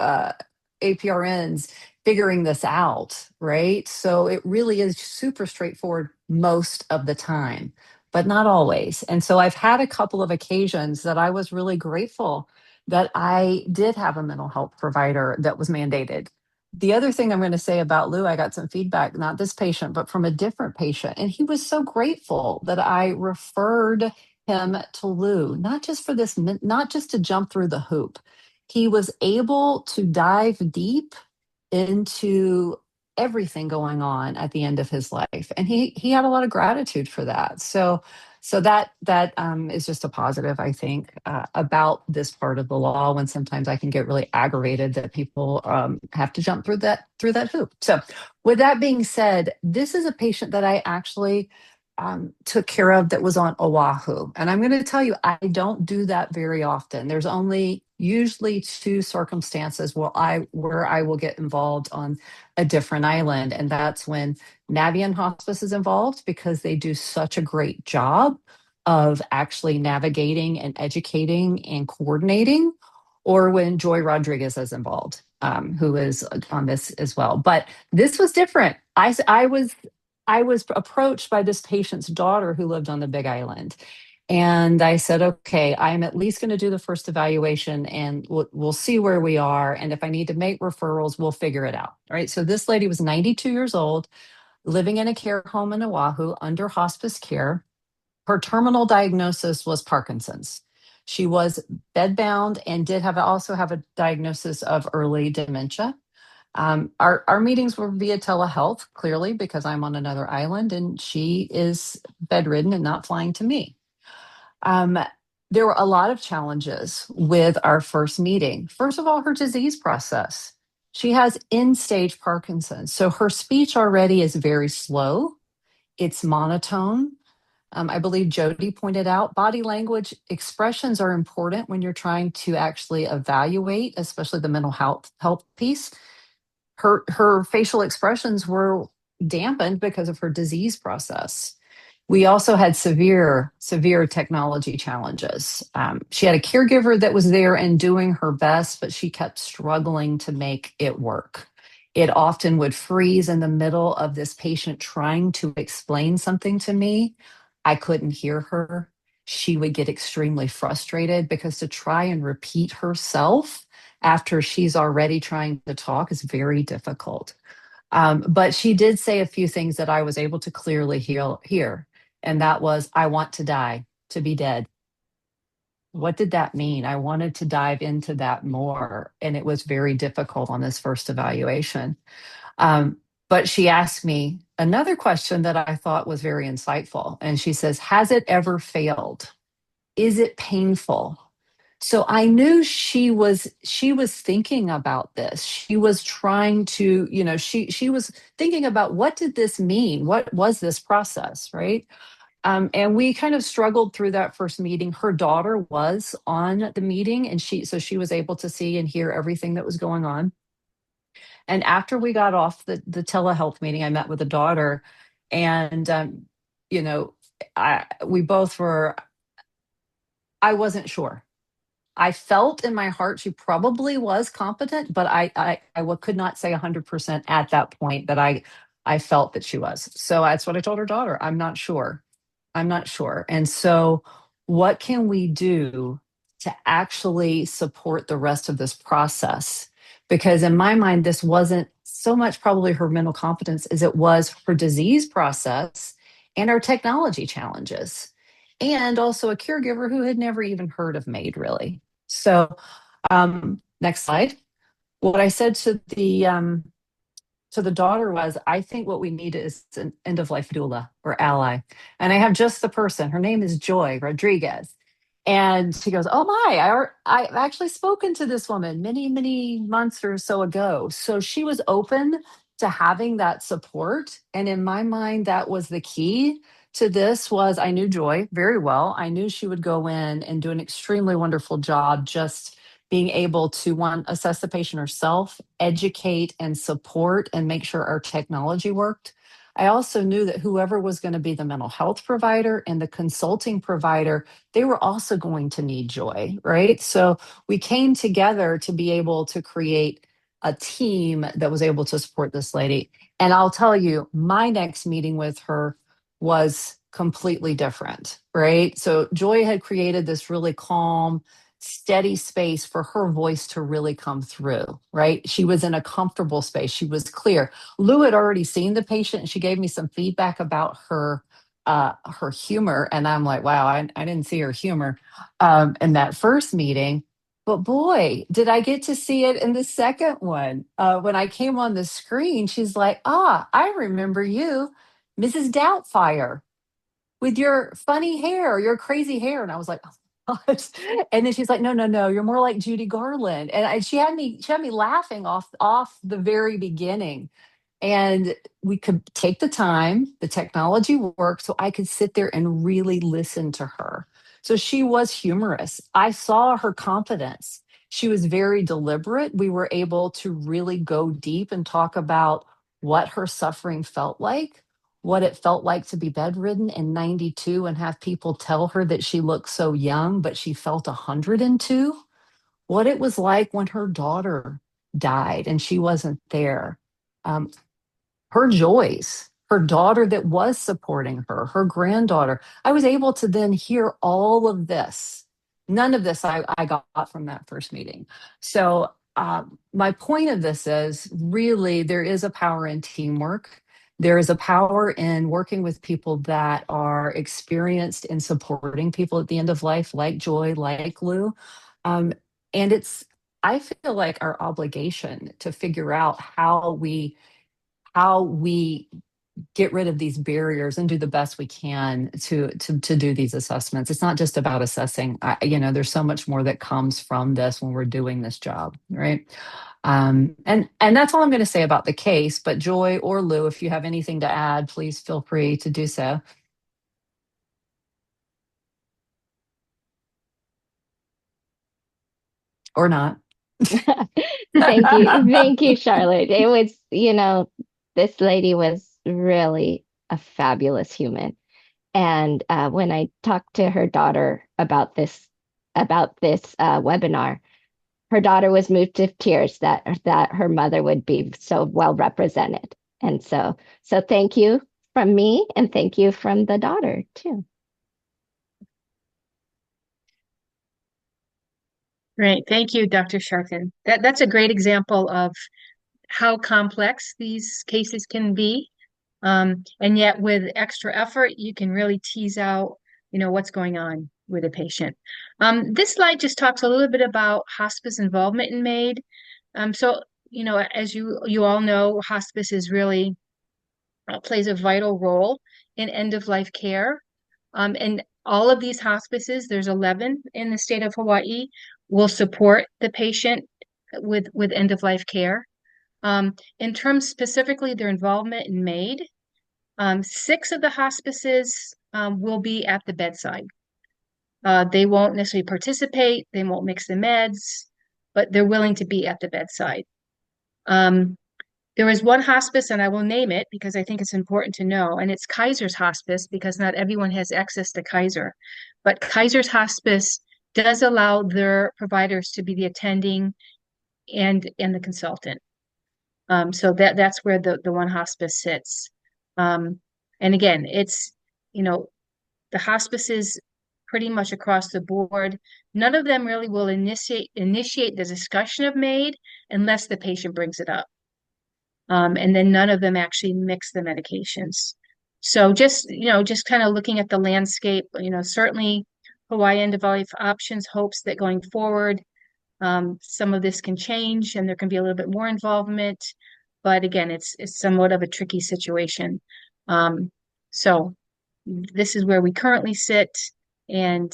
APRNs figuring this out, right? So it really is super straightforward most of the time, but not always. And so I've had a couple of occasions that I was really grateful that I did have a mental health provider that was mandated. The other thing I'm going to say about Lou, I got some feedback, not this patient, but from a different patient. And he was so grateful that I referred him to Lou, not just to jump through the hoop. He was able to dive deep into everything going on at the end of his life. And he had a lot of gratitude for that. So that is just a positive, I think, about this part of the law, when sometimes I can get really aggravated that people have to jump through that hoop. So with that being said, this is a patient that I actually took care of that was on Oahu. And I'm going to tell you, I don't do that very often. There's only usually 2 circumstances where I will get involved on a different island. And that's when Navian Hospice is involved, because they do such a great job of actually navigating and educating and coordinating, or when Joy Rodriguez is involved, who is on this as well. But this was different. I was approached by this patient's daughter who lived on the Big Island. And I said, okay, I'm at least going to do the first evaluation, and we'll see where we are. And if I need to make referrals, we'll figure it out. All right. So this lady was 92 years old, living in a care home in Oahu under hospice care. Her terminal diagnosis was Parkinson's. She was bedbound and did also have a diagnosis of early dementia. Our meetings were via telehealth, clearly, because I'm on another island and she is bedridden and not flying to me. There were a lot of challenges with our first meeting. First of all, her disease process. She has end-stage Parkinson's, so her speech already is very slow. It's monotone. I believe Jody pointed out, body language expressions are important when you're trying to actually evaluate, especially the mental health piece. Her facial expressions were dampened because of her disease process. We also had severe technology challenges. She had a caregiver that was there and doing her best, but she kept struggling to make it work. It often would freeze in the middle of this patient trying to explain something to me. I couldn't hear her. She would get extremely frustrated, because to try and repeat herself after she's already trying to talk is very difficult. But she did say a few things that I was able to clearly hear. And that was, I want to die, to be dead. What did that mean? I wanted to dive into that more. And it was very difficult on this first evaluation. But she asked me another question that I thought was very insightful. And she says, has it ever failed? Is it painful? So I knew she was thinking about this. She was trying to, she was thinking about, what did this mean? What was this process, right? And we kind of struggled through that first meeting. Her daughter was on the meeting, and she was able to see and hear everything that was going on. And after we got off the telehealth meeting, I met with the daughter, and we both were. I wasn't sure. I felt in my heart she probably was competent, but I could not say 100% at that point that I felt that she was. So that's what I told her daughter. I'm not sure. And so what can we do to actually support the rest of this process? Because in my mind, this wasn't so much probably her mental competence as it was her disease process and our technology challenges. And also a caregiver who had never even heard of MAID, really. So next slide. What I said to the daughter was, I think what we need is an end-of-life doula or ally. And I have just the person. Her name is Joy Rodriguez. And she goes, oh my, I've actually spoken to this woman many, many months or so ago. So she was open to having that support. And in my mind, that was the key to this. Was I knew Joy very well. I knew she would go in and do an extremely wonderful job, just being able to, one, assess the patient herself, educate and support, and make sure our technology worked. I also knew that whoever was going to be the mental health provider and the consulting provider, they were also going to need Joy, right? So we came together to be able to create a team that was able to support this lady. And I'll tell you, my next meeting with her was completely different, right? So Joy had created this really calm, steady space for her voice to really come through, right? She was in a comfortable space. She was clear. Lou had already seen the patient, and she gave me some feedback about her humor. And I'm like, wow, I didn't see her humor in that first meeting. But boy, did I get to see it in the second one. When I came on the screen, she's like, I remember you, Mrs. Doubtfire, with your funny hair, your crazy hair. And I was like, oh, gosh. And then she's like, no, you're more like Judy Garland. And she had me laughing off the very beginning. And we could take the time, the technology worked, so I could sit there and really listen to her. So she was humorous. I saw her confidence. She was very deliberate. We were able to really go deep and talk about what her suffering felt like, what it felt like to be bedridden in 92 and have people tell her that she looked so young, but she felt 102, what it was like when her daughter died and she wasn't there. Um, Her joys, her daughter that was supporting her, her granddaughter. I was able to then hear all of this. None of this I got from that first meeting. So, my point of this is really there is a power in teamwork. There is a power in working with people that are experienced in supporting people at the end of life, like Joy, like Lou. Um, and I feel like our obligation to figure out how we get rid of these barriers and do the best we can to do these assessments. It's not just about assessing. There's so much more that comes from this when we're doing this job, right? And that's all I'm going to say about the case. But Joy or Lou, if you have anything to add, please feel free to do so. Or not. Thank you. Thank you, Charlotte. It was, this lady was really a fabulous human. And when I talked to her daughter about this webinar, her daughter was moved to tears that her mother would be so well represented. And so thank you from me, and thank you from the daughter too. Great. Thank you, Dr. Sharkin. That's a great example of how complex these cases can be. And yet with extra effort, you can really tease out, what's going on with a patient. This slide just talks a little bit about hospice involvement in MAID. So, as you all know, hospice is really plays a vital role in end-of-life care. And all of these hospices, there's 11 in the state of Hawaii, will support the patient with end-of-life care. In terms specifically their involvement in MAID, 6 of the hospices will be at the bedside. They won't necessarily participate, they won't mix the meds, but they're willing to be at the bedside. There is one hospice, and I will name it because I think it's important to know, and it's Kaiser's Hospice, because not everyone has access to Kaiser. But Kaiser's Hospice does allow their providers to be the attending and the consultant. So that's where the one hospice sits. And again, it's, the hospices pretty much across the board. None of them really will initiate the discussion of MAID unless the patient brings it up. And then none of them actually mix the medications. So just kind of looking at the landscape, certainly Hawaii End-of-Life Options hopes that going forward, some of this can change and there can be a little bit more involvement. But again, it's somewhat of a tricky situation. So this is where we currently sit, and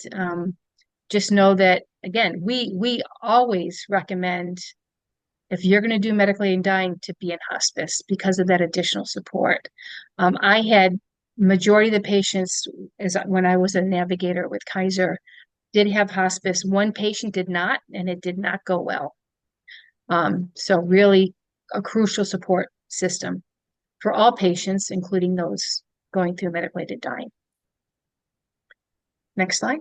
just know that, again, we always recommend, if you're going to do medically aid in dying, to be in hospice because of that additional support. I had majority of the patients, when I was a navigator with Kaiser, did have hospice. One patient did not, and it did not go well. So really a crucial support system for all patients, including those going through medically aid in dying. Next slide.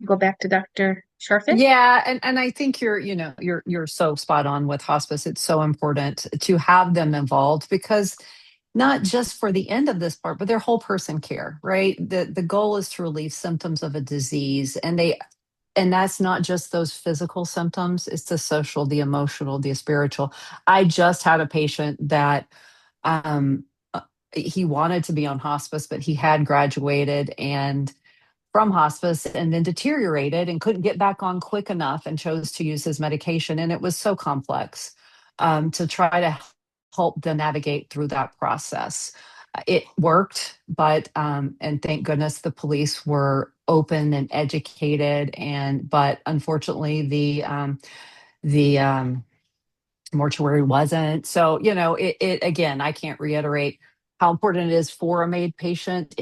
Go back to Dr. Sharfin. Yeah, and I think you're so spot on with hospice. It's so important to have them involved, because not just for the end of this part, but their whole person care, right? The goal is to relieve symptoms of a disease, and that's not just those physical symptoms, it's the social, the emotional, the spiritual. I just had a patient that he wanted to be on hospice, but he had graduated, and from hospice and then deteriorated and couldn't get back on quick enough and chose to use his medication. And it was so complex to try to help them navigate through that process. It worked, but and thank goodness the police were open and educated. But unfortunately, the mortuary wasn't. So it again, I can't reiterate how important it is for a MAID patient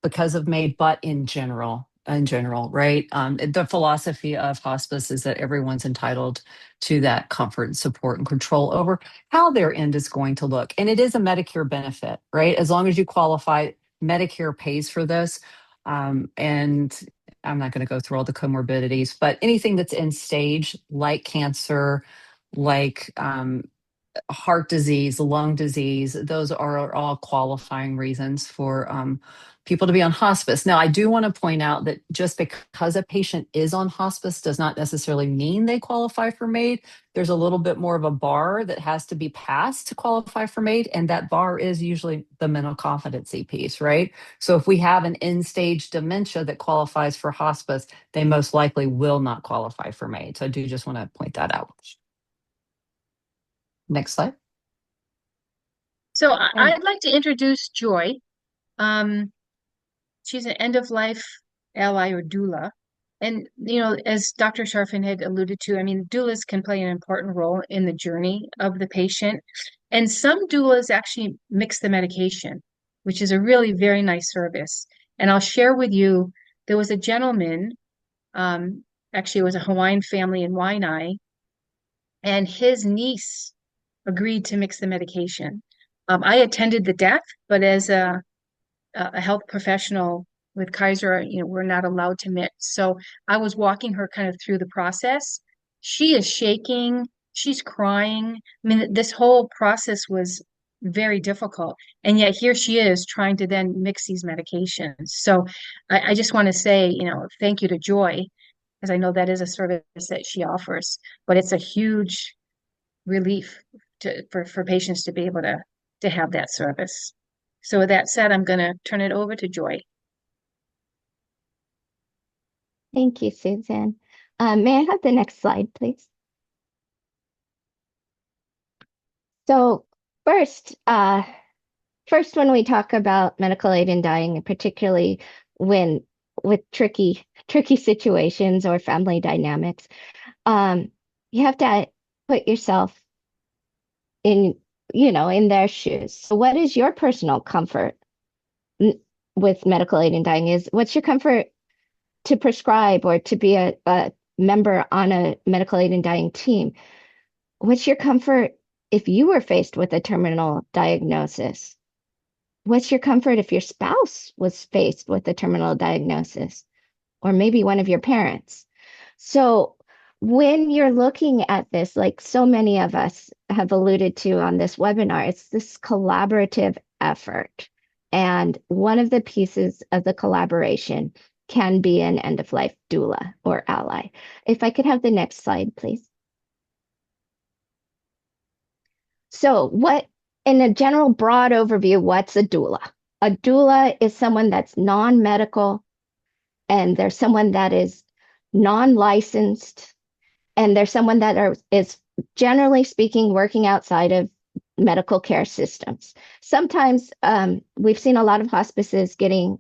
because of MAID, but in general, right? The philosophy of hospice is that everyone's entitled to that comfort and support and control over how their end is going to look. And it is a Medicare benefit, right? As long as you qualify, Medicare pays for this. And I'm not going to go through all the comorbidities, but anything that's in stage, like cancer, like heart disease, lung disease, those are all qualifying reasons for people to be on hospice. Now, I do want to point out that just because a patient is on hospice does not necessarily mean they qualify for MAID. There's a little bit more of a bar that has to be passed to qualify for MAID, and that bar is usually the mental competency piece, right? So if we have an end-stage dementia that qualifies for hospice, they most likely will not qualify for MAID. So I do just want to point that out. Next slide. So I'd like to introduce Joy. She's an end-of-life ally or doula. And, as Dr. Sharfin had alluded to, I mean, doulas can play an important role in the journey of the patient. And some doulas actually mix the medication, which is a really very nice service. And I'll share with you, there was a gentleman, actually it was a Hawaiian family in Waianae, and his niece agreed to mix the medication. I attended the death, but as a health professional with Kaiser, we're not allowed to mix. So I was walking her kind of through the process. She is shaking. She's crying. I mean, this whole process was very difficult. And yet here she is trying to then mix these medications. So I just want to say, thank you to Joy, because I know that is a service that she offers, but it's a huge relief for patients to be able to have that service. So with that said, I'm going to turn it over to Joy. Thank you, Susan. May I have the next slide, please? So first, when we talk about medical aid in dying, and particularly when with tricky situations or family dynamics, you have to put yourself in their shoes. So what is your personal comfort with medical aid in dying? What's your comfort to prescribe or to be a member on a medical aid in dying team? What's your comfort if you were faced with a terminal diagnosis? What's your comfort if your spouse was faced with a terminal diagnosis, or maybe one of your parents? So when you're looking at this, like so many of us have alluded to on this webinar, it's this collaborative effort. And one of the pieces of the collaboration can be an end-of-life doula or ally. If I could have the next slide, please. So in a general broad overview, what's a doula? A doula is someone that's non-medical, and there's someone that is non-licensed, and there's someone that is generally speaking working outside of medical care systems. Sometimes we've seen a lot of hospices getting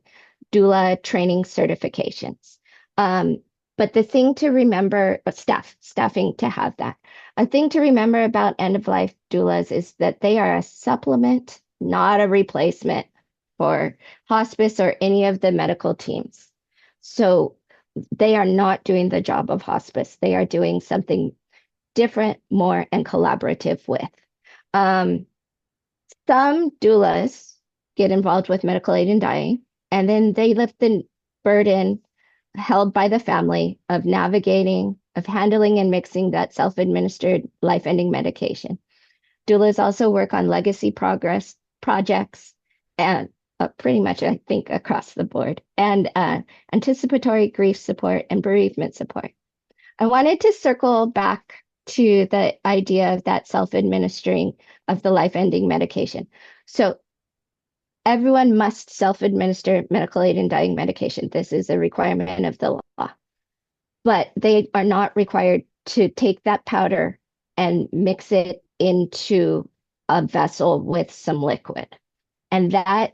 doula training certifications. But the thing to remember, staffing to have that. A thing to remember about end-of-life doulas is that they are a supplement, not a replacement for hospice or any of the medical teams. So they are not doing the job of hospice. They are doing something different, more, and collaborative with. Some doulas get involved with medical aid in dying, and then they lift the burden held by the family of navigating, of handling and mixing that self-administered life-ending medication. Doulas also work on legacy projects and pretty much, I think, across the board, and anticipatory grief support and bereavement support. I wanted to circle back to the idea of that self-administering of the life-ending medication. So everyone must self-administer medical aid in dying medication. This is a requirement of the law. But they are not required to take that powder and mix it into a vessel with some liquid. And that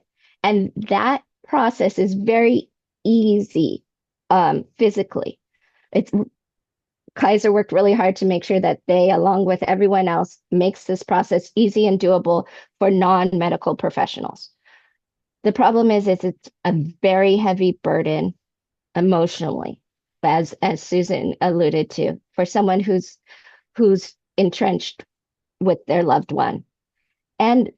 process is very easy physically. Kaiser worked really hard to make sure that they, along with everyone else, makes this process easy and doable for non-medical professionals. The problem is it's a very heavy burden emotionally, as Susan alluded to, for someone who's entrenched with their loved one. And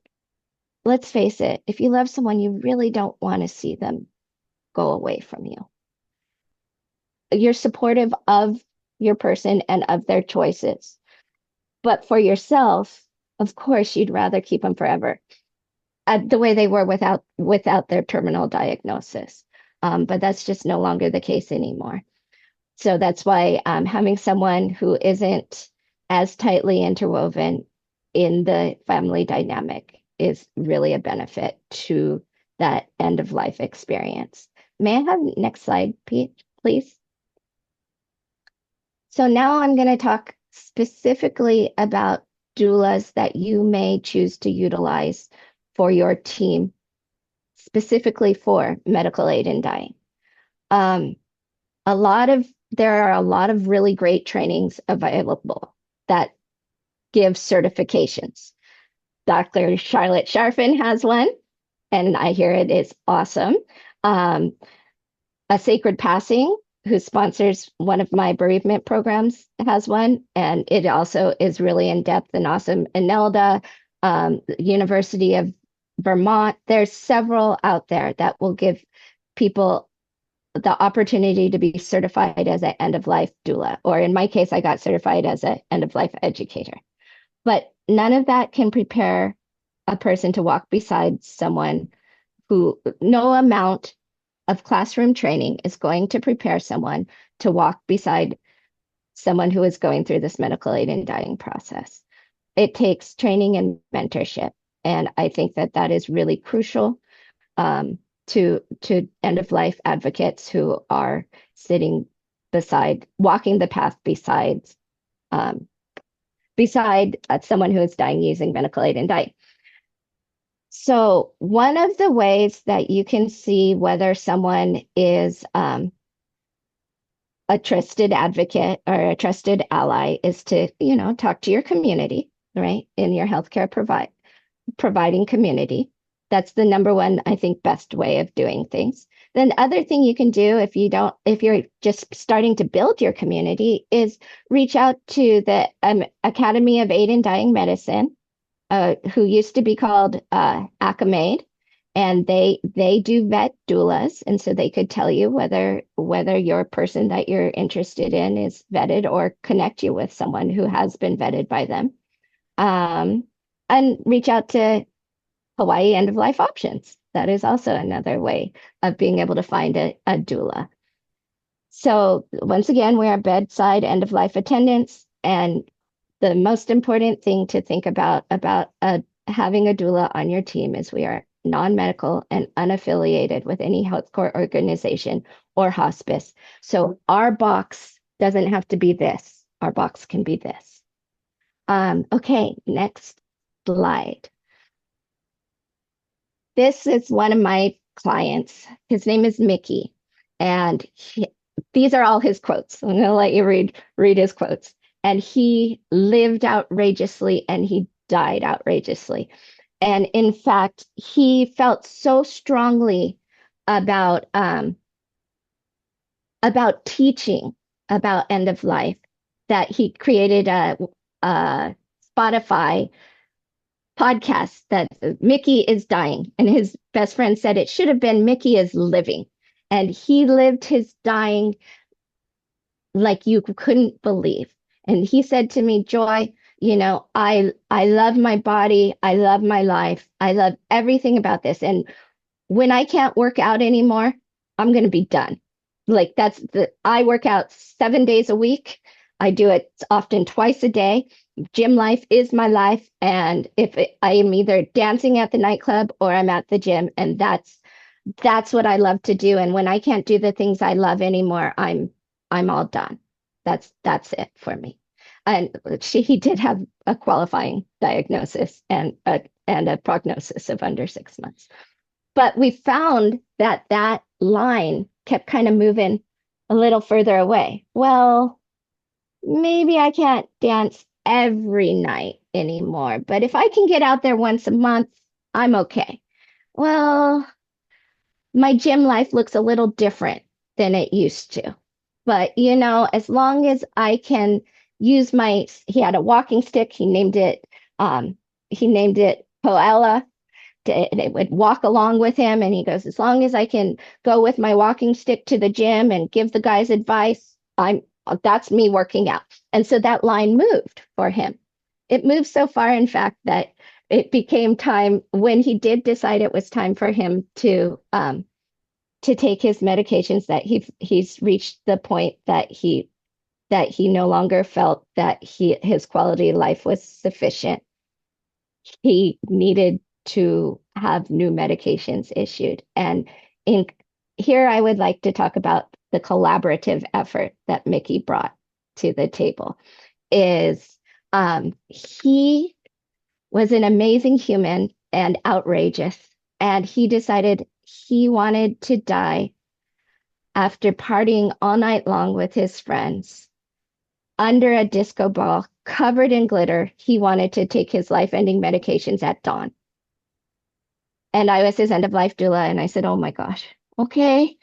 let's face it, if you love someone, you really don't want to see them go away from you. You're supportive of your person and of their choices. But for yourself, of course, you'd rather keep them forever, the way they were without their terminal diagnosis. But that's just no longer the case anymore. So that's why having someone who isn't as tightly interwoven in the family dynamic is really a benefit to that end of life experience. May I have next slide, Pete, please? So now I'm going to talk specifically about doulas that you may choose to utilize for your team, specifically for medical aid in dying. There are a lot of really great trainings available that give certifications. Dr. Charlotte Sharfin has one, and I hear it is awesome. A Sacred Passing, who sponsors one of my bereavement programs, has one, and it also is really in-depth and awesome. Enelda, University of Vermont, there's several out there that will give people the opportunity to be certified as an end-of-life doula, or in my case, I got certified as an end-of-life educator. But none of that can prepare a person to walk beside someone who, no amount of classroom training is going to prepare someone to walk beside someone who is going through this medical aid in dying process. It takes training and mentorship, and I think that is really crucial to end-of-life advocates who are walking the path beside someone who is dying using medical aid in dying. So one of the ways that you can see whether someone is a trusted advocate or a trusted ally is to, talk to your community, right? In your healthcare providing community. That's the number one, I think, best way of doing things. Then the other thing you can do if you're just starting to build your community is reach out to the Academy of Aid in Dying Medicine, who used to be called ACCME, and they do vet doulas, and so they could tell you whether your person that you're interested in is vetted or connect you with someone who has been vetted by them. And reach out to Hawaii End of Life Options. That is also another way of being able to find a doula. So once again, we are bedside end of life attendants, and the most important thing to think about having a doula on your team is we are non-medical and unaffiliated with any healthcare organization or hospice. So our box doesn't have to be this. Our box can be this. Okay, next slide. This is one of my clients. His name is Mickey, and these are all his quotes. I'm going to let you read his quotes. And he lived outrageously and he died outrageously. And in fact, he felt so strongly about teaching about end of life that he created a Spotify podcast that Mickey is dying. And his best friend said it should have been Mickey is living. And he lived his dying like you couldn't believe. And he said to me, Joy, I love my body. I love my life. I love everything about this. And when I can't work out anymore, I'm going to be done. Like I work out 7 days a week. I do it often twice a day. gym life is my life. And if I am either dancing at the nightclub or I'm at the gym, and that's what I love to do. And when I can't do the things I love anymore, I'm all done. That's it for me. And he did have a qualifying diagnosis and a prognosis of under 6 months. But we found that that line kept kind of moving a little further away. Well, maybe I can't dance every night anymore, but if I can get out there once a month, I'm okay. Well, my gym life looks a little different than it used to. But, as long as I can use he had a walking stick, he named it Poella. It would walk along with him. And he goes, as long as I can go with my walking stick to the gym and give the guys advice, that's me working out. And so that line moved for him. It moved so far, in fact, that it became time when he did decide it was time for him to take his medications, that he's reached the point that he no longer felt that his quality of life was sufficient. He needed to have new medications issued. And here I would like to talk about the collaborative effort that Mickey brought to the table. He was an amazing human and outrageous, and he decided he wanted to die after partying all night long with his friends under a disco ball covered in glitter. He wanted to take his life-ending medications at dawn. And I was his end-of-life doula, and I said, oh my gosh, okay.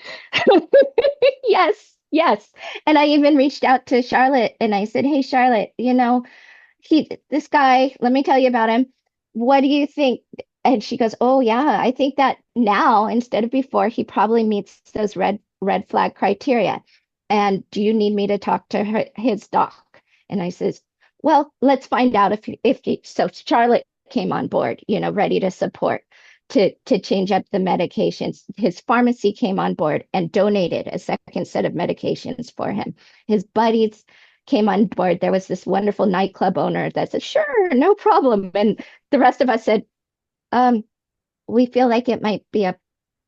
Yes. And I even reached out to Charlotte, and I said, hey, Charlotte, this guy, let me tell you about him. What do you think? And she goes, oh yeah, I think that now instead of before, he probably meets those red flag criteria. And do you need me to talk to his doc? And I says, well, let's find out if he, so Charlotte came on board, ready to support, to change up the medications. His pharmacy came on board and donated a second set of medications for him. His buddies came on board. There was this wonderful nightclub owner that said, sure, no problem. And the rest of us said, we feel like it might be a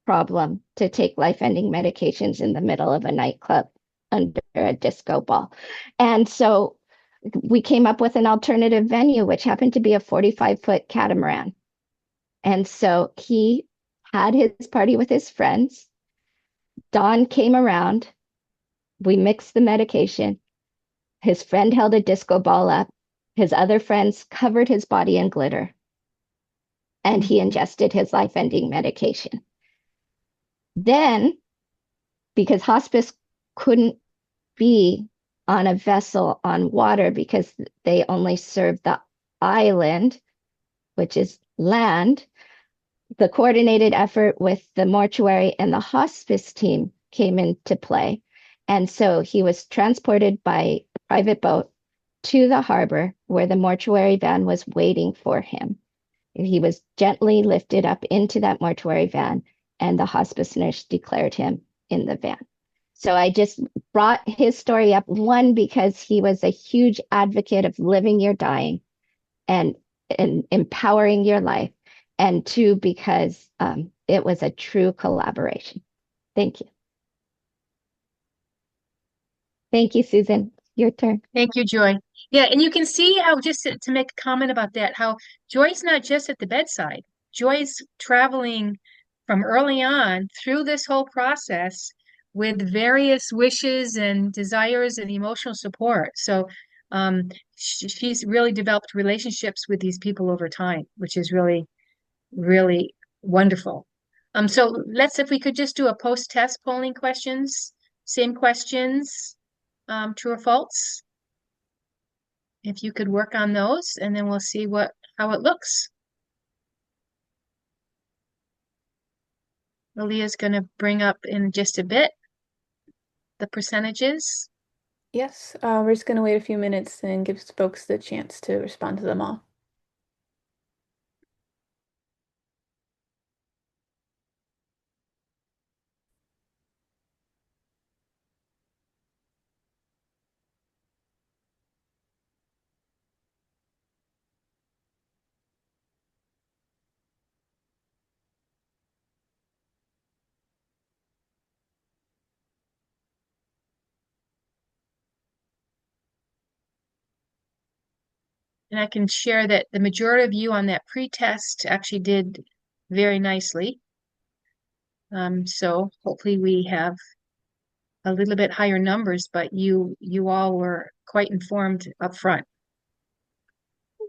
problem to take life-ending medications in the middle of a nightclub under a disco ball. And so we came up with an alternative venue, which happened to be a 45-foot catamaran. And so he had his party with his friends. Dawn came around. We mixed the medication. His friend held a disco ball up. His other friends covered his body in glitter. And he ingested his life-ending medication. Then, because hospice couldn't be on a vessel on water because they only served the island, which is land, the coordinated effort with the mortuary and the hospice team came into play. And so he was transported by a private boat to the harbor where the mortuary van was waiting for him. He was gently lifted up into that mortuary van, and the hospice nurse declared him in the van. So I just brought his story up, one, because he was a huge advocate of living your dying and empowering your life, and two, because it was a true collaboration. Thank you. Thank you, Susan. Your turn. Thank you, Joy. Yeah, and you can see how, just to make a comment about that, how Joy's not just at the bedside. Joy's traveling from early on through this whole process with various wishes and desires and emotional support. So she's really developed relationships with these people over time, which is really, really wonderful. So if we could just do a post-test polling questions, same questions, true or false. If you could work on those, and then we'll see how it looks. Leah's going to bring up in just a bit the percentages. Yes, we're just going to wait a few minutes and give folks the chance to respond to them all. And I can share that the majority of you on that pre-test actually did very nicely. So hopefully we have a little bit higher numbers, but you all were quite informed up front.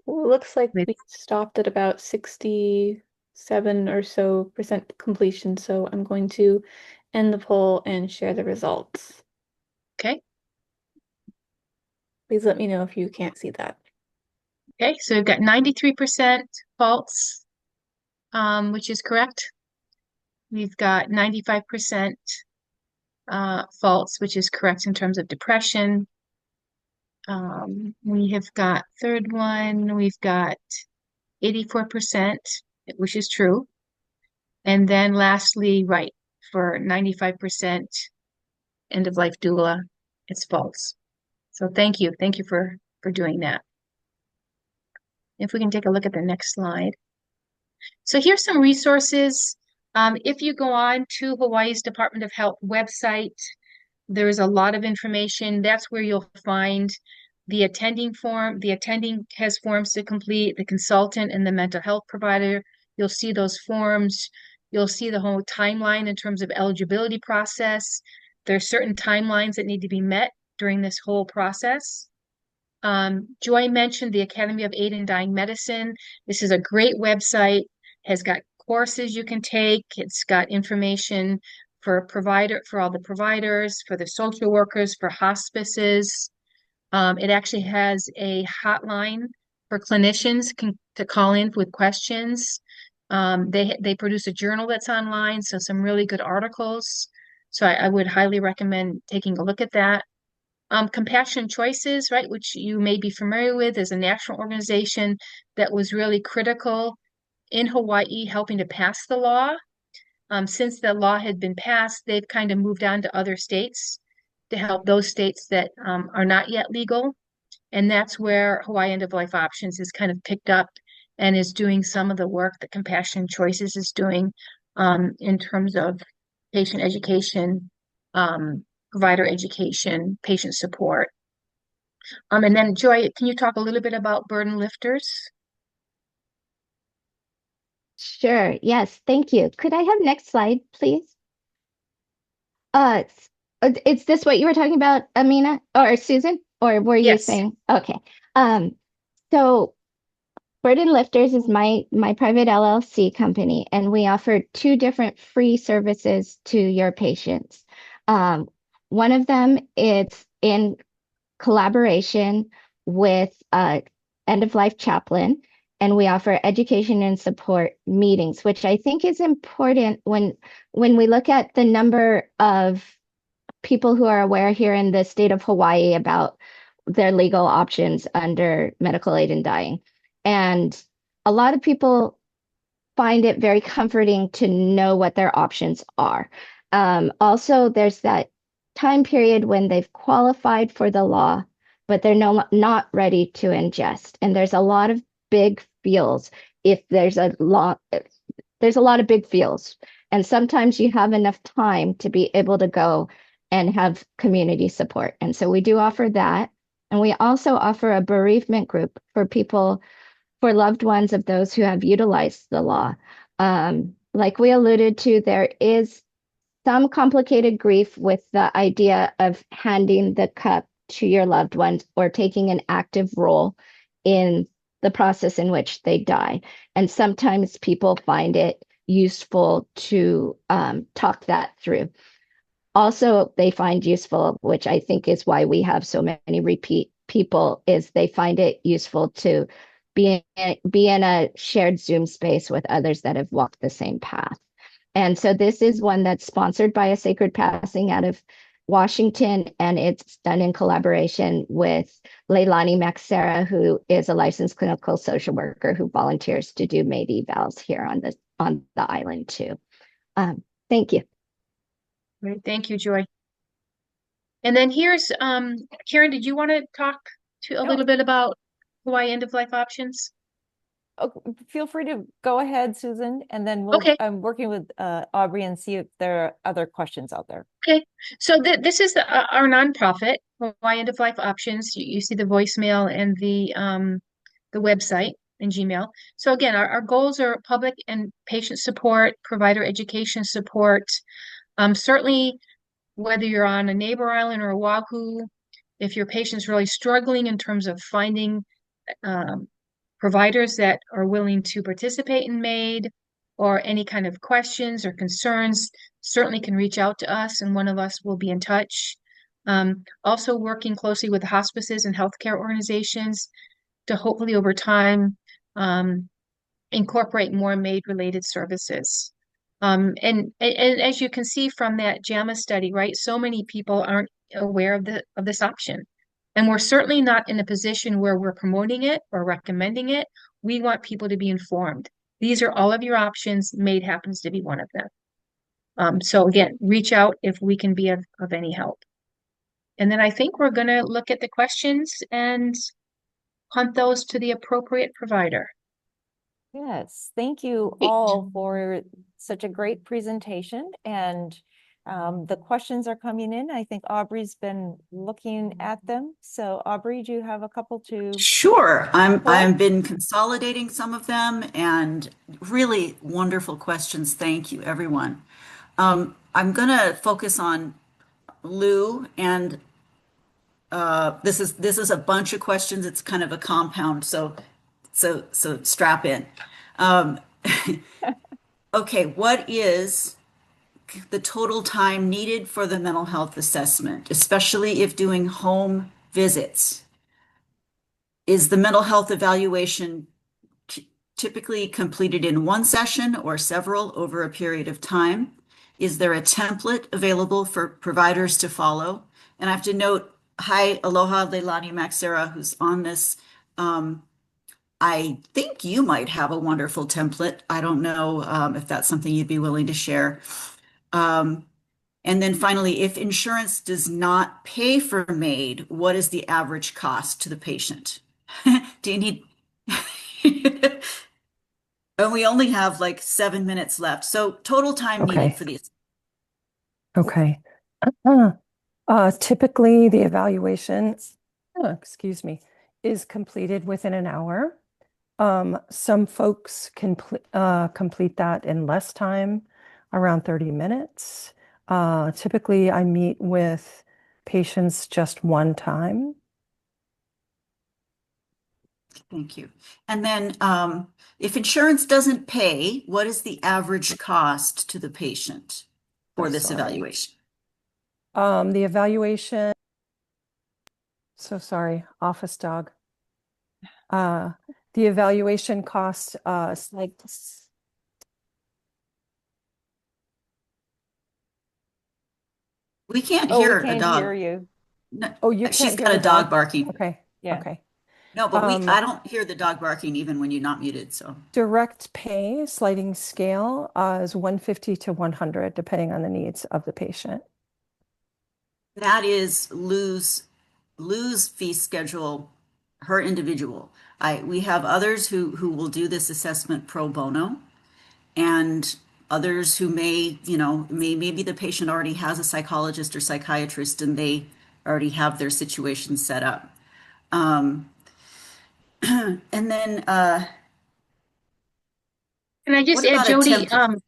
Well, it looks like With, we stopped at about 67 or so percent completion, so I'm going to end the poll and share the results. okay. Please let me know if you can't see that. Okay, so we've got 93% false, which is correct. We've got 95% false, which is correct in terms of depression. We have got third one, we've got 84%, which is true. And then lastly, right, for 95% end of life doula, it's false. So thank you. Thank you for doing that. If we can take a look at the next slide. So here's some resources. If you go on to Hawaii's Department of Health website, there's a lot of information. That's where you'll find the attending form. The attending has forms to complete, the consultant and the mental health provider. You'll see those forms. You'll see the whole timeline in terms of eligibility process. There are certain timelines that need to be met during this whole process. Joy mentioned the Academy of Aid in Dying Medicine. This is a great website, has got courses you can take. It's got information for all the providers, for the social workers, for hospices. It actually has a hotline for clinicians to call in with questions. They produce a journal that's online, so some really good articles. So I would highly recommend taking a look at that. Compassion Choices, right, which you may be familiar with, is a national organization that was really critical in Hawaii helping to pass the law. Since the law had been passed, they've kind of moved on to other states to help those states that are not yet legal. And that's where Hawaii End of Life Options is kind of picked up and is doing some of the work that Compassion Choices is doing in terms of patient education, provider education, patient support. And then Joy, can you talk a little bit about burden lifters? Sure. Yes. Thank you. Could I have next slide, please? It's this what you were talking about, Amina or Susan, or were you Yes. saying? Okay. So Burden Lifters is my private LLC company, and we offer two different free services to your patients. One of them, it's in collaboration with End of Life Chaplain, and we offer education and support meetings, which I think is important when we look at the number of people who are aware here in the state of Hawaii about their legal options under medical aid in dying. And a lot of people find it very comforting to know what their options are. Also, there's that time period when they've qualified for the law, but they're not ready to ingest. And there's a lot of big feels. There's a lot of big feels. And sometimes you have enough time to be able to go and have community support. And so we do offer that. And we also offer a bereavement group for loved ones of those who have utilized the law. Like we alluded to, there is some complicated grief with the idea of handing the cup to your loved ones or taking an active role in the process in which they die. And sometimes people find it useful to talk that through. Also, they find useful, which I think is why we have so many repeat people, is they find it useful to be in a shared Zoom space with others that have walked the same path. And so this is one that's sponsored by a Sacred Passing out of Washington, and it's done in collaboration with Leilani Maxera, who is a licensed clinical social worker who volunteers to do maid evals here on the island too. Thank you. Great. Thank you, Joy. And then here's Karen, did you want to talk a little bit about Hawaii End of Life Options? Oh, feel free to go ahead, Susan, and then I'm working with Aubrey and see if there are other questions out there. Okay, so this is our nonprofit, Hawaii End of Life Options. You see the voicemail and the the website and Gmail. So again, our goals are public and patient support, provider education support. Certainly, whether you're on a neighbor island or Oahu, if your patient's really struggling in terms of finding providers that are willing to participate in MAID, or any kind of questions or concerns, certainly can reach out to us and one of us will be in touch. Also working closely with hospices and healthcare organizations to hopefully over time incorporate more MAID related services. And as you can see from that JAMA study, right, so many people aren't aware of this option. And we're certainly not in a position where we're promoting it or recommending it. We want people to be informed. These are all of your options. MAID happens to be one of them. So again, reach out if we can be of any help. And then I think we're going to look at the questions and punt those to the appropriate provider. Yes, thank you all for such a great presentation. And the questions are coming in. I think Aubrey's been looking at them. So Aubrey, do you have a couple to? Sure. I've been consolidating some of them, and really wonderful questions. Thank you, everyone. I'm going to focus on Lou, and this is a bunch of questions. It's kind of a compound, so strap in. Okay, what is the total time needed for the mental health assessment, especially if doing home visits? Is the mental health evaluation typically completed in one session or several over a period of time? Is there a template available for providers to follow? And I have to note, hi, aloha, Leilani Maxera, who's on this. I think you might have a wonderful template. I don't know if that's something you'd be willing to share. And then finally, if insurance does not pay for MAID, what is the average cost to the patient? Do you need? And we only have like 7 minutes left. So total time needed for these. Okay. Typically, the evaluation, excuse me, is completed within an hour. Some folks can complete that in less time, around 30 minutes. Typically, I meet with patients just one time. Thank you. And then if insurance doesn't pay, what is the average cost to the patient for this evaluation? The evaluation, so sorry, office dog. The evaluation cost like we can't hear we can't a dog. Hear you. No, oh, you can't she's hear got a the dog barking. Okay. Yeah. Okay. No, but I don't hear the dog barking even when you're not muted. So direct pay sliding scale is 150 to 100, depending on the needs of the patient. that is Lou's fee schedule, her individual. We have others who will do this assessment pro bono, and others who may, maybe the patient already has a psychologist or psychiatrist and they already have their situation set up. And then can I just what add, about a Jody? template?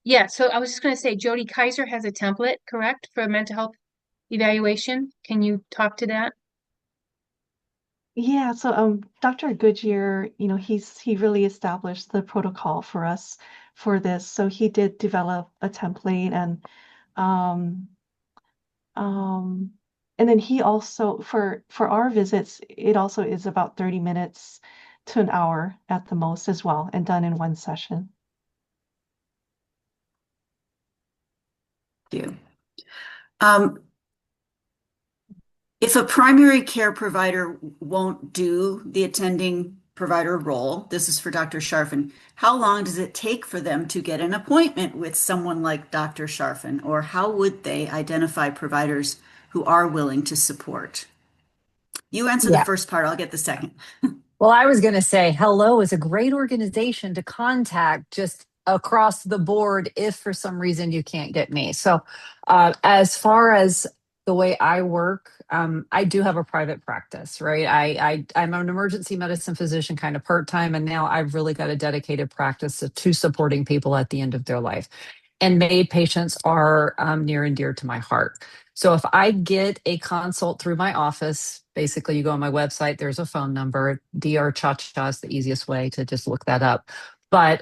Yeah, so I was just going to say, Jody Kaiser has a template, correct, for mental health evaluation. Can you talk to that? Yeah, so Dr. Goodyear, he really established the protocol for us for this. So he did develop a template, um, and then he also for our visits, it also is about 30 minutes to an hour at the most as well, and done in one session. Thank you. If a primary care provider won't do the attending provider role, this is for Dr. Sharfin, how long does it take for them to get an appointment with someone like Dr. Sharfin, or how would they identify providers who are willing to support? You answer the first part, I'll get the second. Well, I was going to say Hello is a great organization to contact just across the board if for some reason you can't get me. So as far as the way I work, I do have a private practice, right? I'm an emergency medicine physician, kind of part-time, and now I've really got a dedicated practice to supporting people at the end of their life. And MAID patients are near and dear to my heart. So if I get a consult through my office, basically you go on my website, there's a phone number. DR Cha-Cha is the easiest way to just look that up. But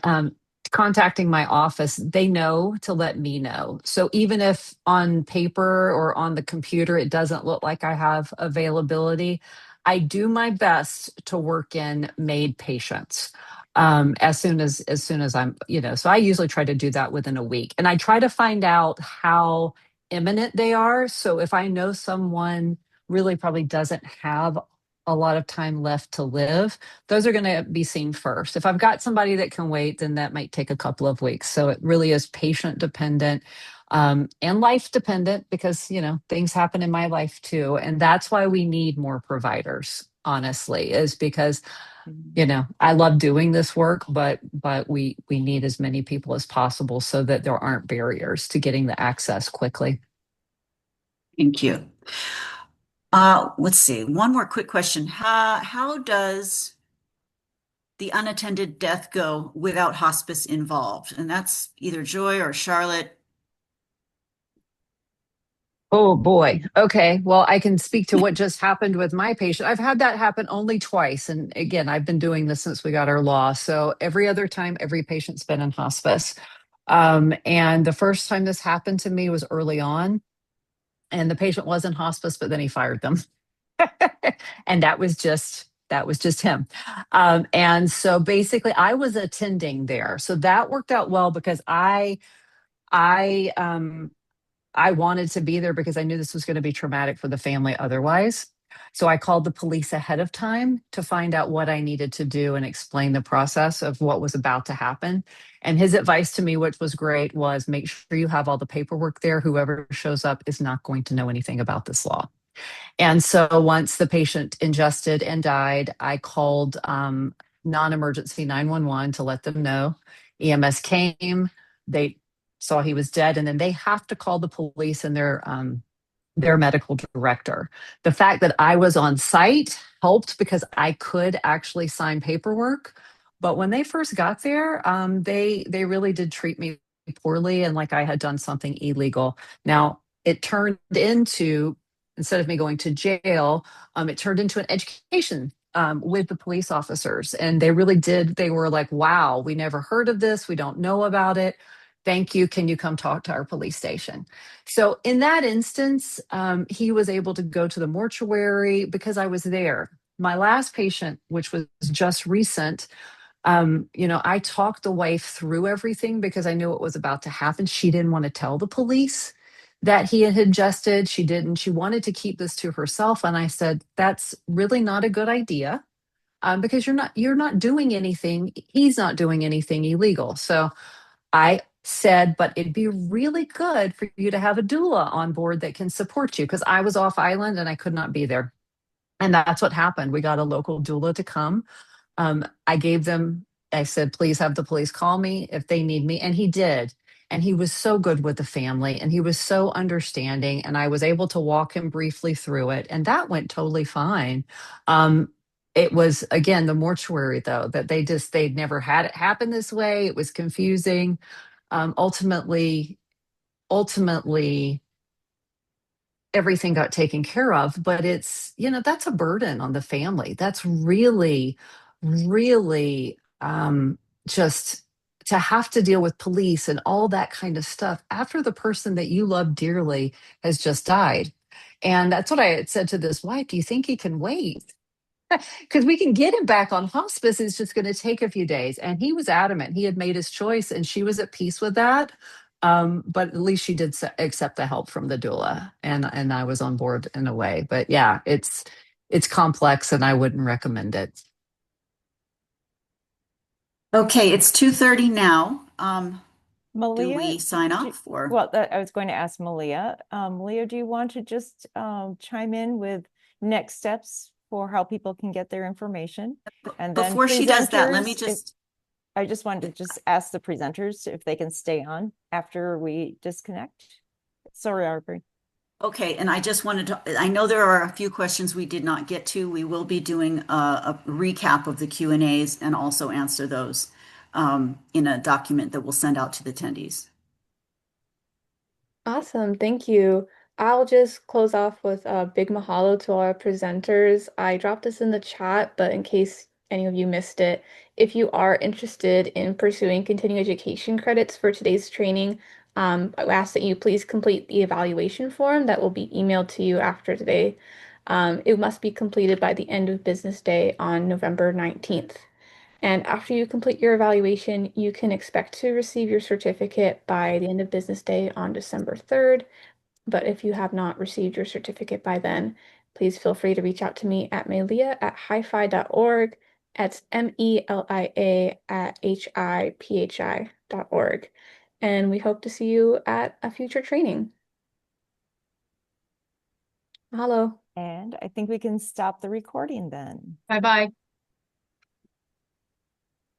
contacting my office, they know to let me know. So even if on paper or on the computer it doesn't look like I have availability, I do my best to work in MAID patients as soon as I'm, so I usually try to do that within a week. And I try to find out how imminent they are. So if I know someone really probably doesn't have a lot of time left to live, those are going to be seen first. If I've got somebody that can wait, then that might take a couple of weeks. So it really is patient dependent and life dependent because, things happen in my life too. And that's why we need more providers, honestly, is because I love doing this work, but we need as many people as possible so that there aren't barriers to getting the access quickly. Thank you. Let's see. One more quick question. How does the unattended death go without hospice involved? And that's either Joy or Charlotte. Oh boy. Okay. Well, I can speak to what just happened with my patient. I've had that happen only twice. And again, I've been doing this since we got our law. So every other time, every patient's been in hospice. And the first time this happened to me was early on. And the patient was in hospice, but then he fired them. And that was just him. And so basically I was attending there. So that worked out well because I wanted to be there because I knew this was going to be traumatic for the family otherwise. So I called the police ahead of time to find out what I needed to do and explain the process of what was about to happen. And his advice to me, which was great, was make sure you have all the paperwork there. Whoever shows up is not going to know anything about this law. And so once the patient ingested and died, I called non-emergency 911 to let them know. EMS came, they saw he was dead, and then they have to call the police and their medical director. The fact that I was on site helped because I could actually sign paperwork. But when they first got there, they really did treat me poorly and like I had done something illegal. Now, it turned into, instead of me going to jail, it turned into an education with the police officers. And they really did. They were like, wow, we never heard of this. We don't know about it. Thank you. Can you come talk to our police station? So in that instance, he was able to go to the mortuary because I was there. My last patient, which was just recent, I talked the wife through everything because I knew what was about to happen. She didn't want to tell the police that he had ingested. She didn't. She wanted to keep this to herself. And I said, that's really not a good idea because you're not doing anything. He's not doing anything illegal. So I said, but it'd be really good for you to have a doula on board that can support you because I was off island and I could not be there. And that's what happened. We got a local doula to come. I said, please have the police call me if they need me. And he did. And he was so good with the family and he was so understanding. And I was able to walk him briefly through it. And that went totally fine. It was, again, the mortuary, though, that they'd never had it happen this way. It was confusing. Ultimately, everything got taken care of, but it's, that's a burden on the family. That's really, really just to have to deal with police and all that kind of stuff after the person that you love dearly has just died. And that's what I had said to this wife. Do you think he can wait? Because we can get him back on hospice. It's just going to take a few days. And he was adamant. He had made his choice and she was at peace with that. But at least she did accept the help from the doula and I was on board in a way. But yeah, it's complex and I wouldn't recommend it. Okay, it's 2:30 now. Malia, do we sign off or? Well, I was going to ask Malia. Malia, do you want to just chime in with next steps for how people can get their information? And then before she does that, let me I just wanted to just ask the presenters if they can stay on after we disconnect. Sorry, Aubrey. Okay, and I just wanted to, I know there are a few questions we did not get to. We will be doing a recap of the Q&As and also answer those in a document that we'll send out to the attendees. Awesome, thank you. I'll just close off with a big mahalo to our presenters. I dropped this in the chat, but in case any of you missed it, if you are interested in pursuing continuing education credits for today's training, I ask that you please complete the evaluation form that will be emailed to you after today. It must be completed by the end of business day on November 19th. And after you complete your evaluation, you can expect to receive your certificate by the end of business day on December 3rd. But if you have not received your certificate by then, please feel free to reach out to me at melia@hifi.org. That's melia@hiphi.org. And we hope to see you at a future training. Mahalo. And I think we can stop the recording then. Bye-bye.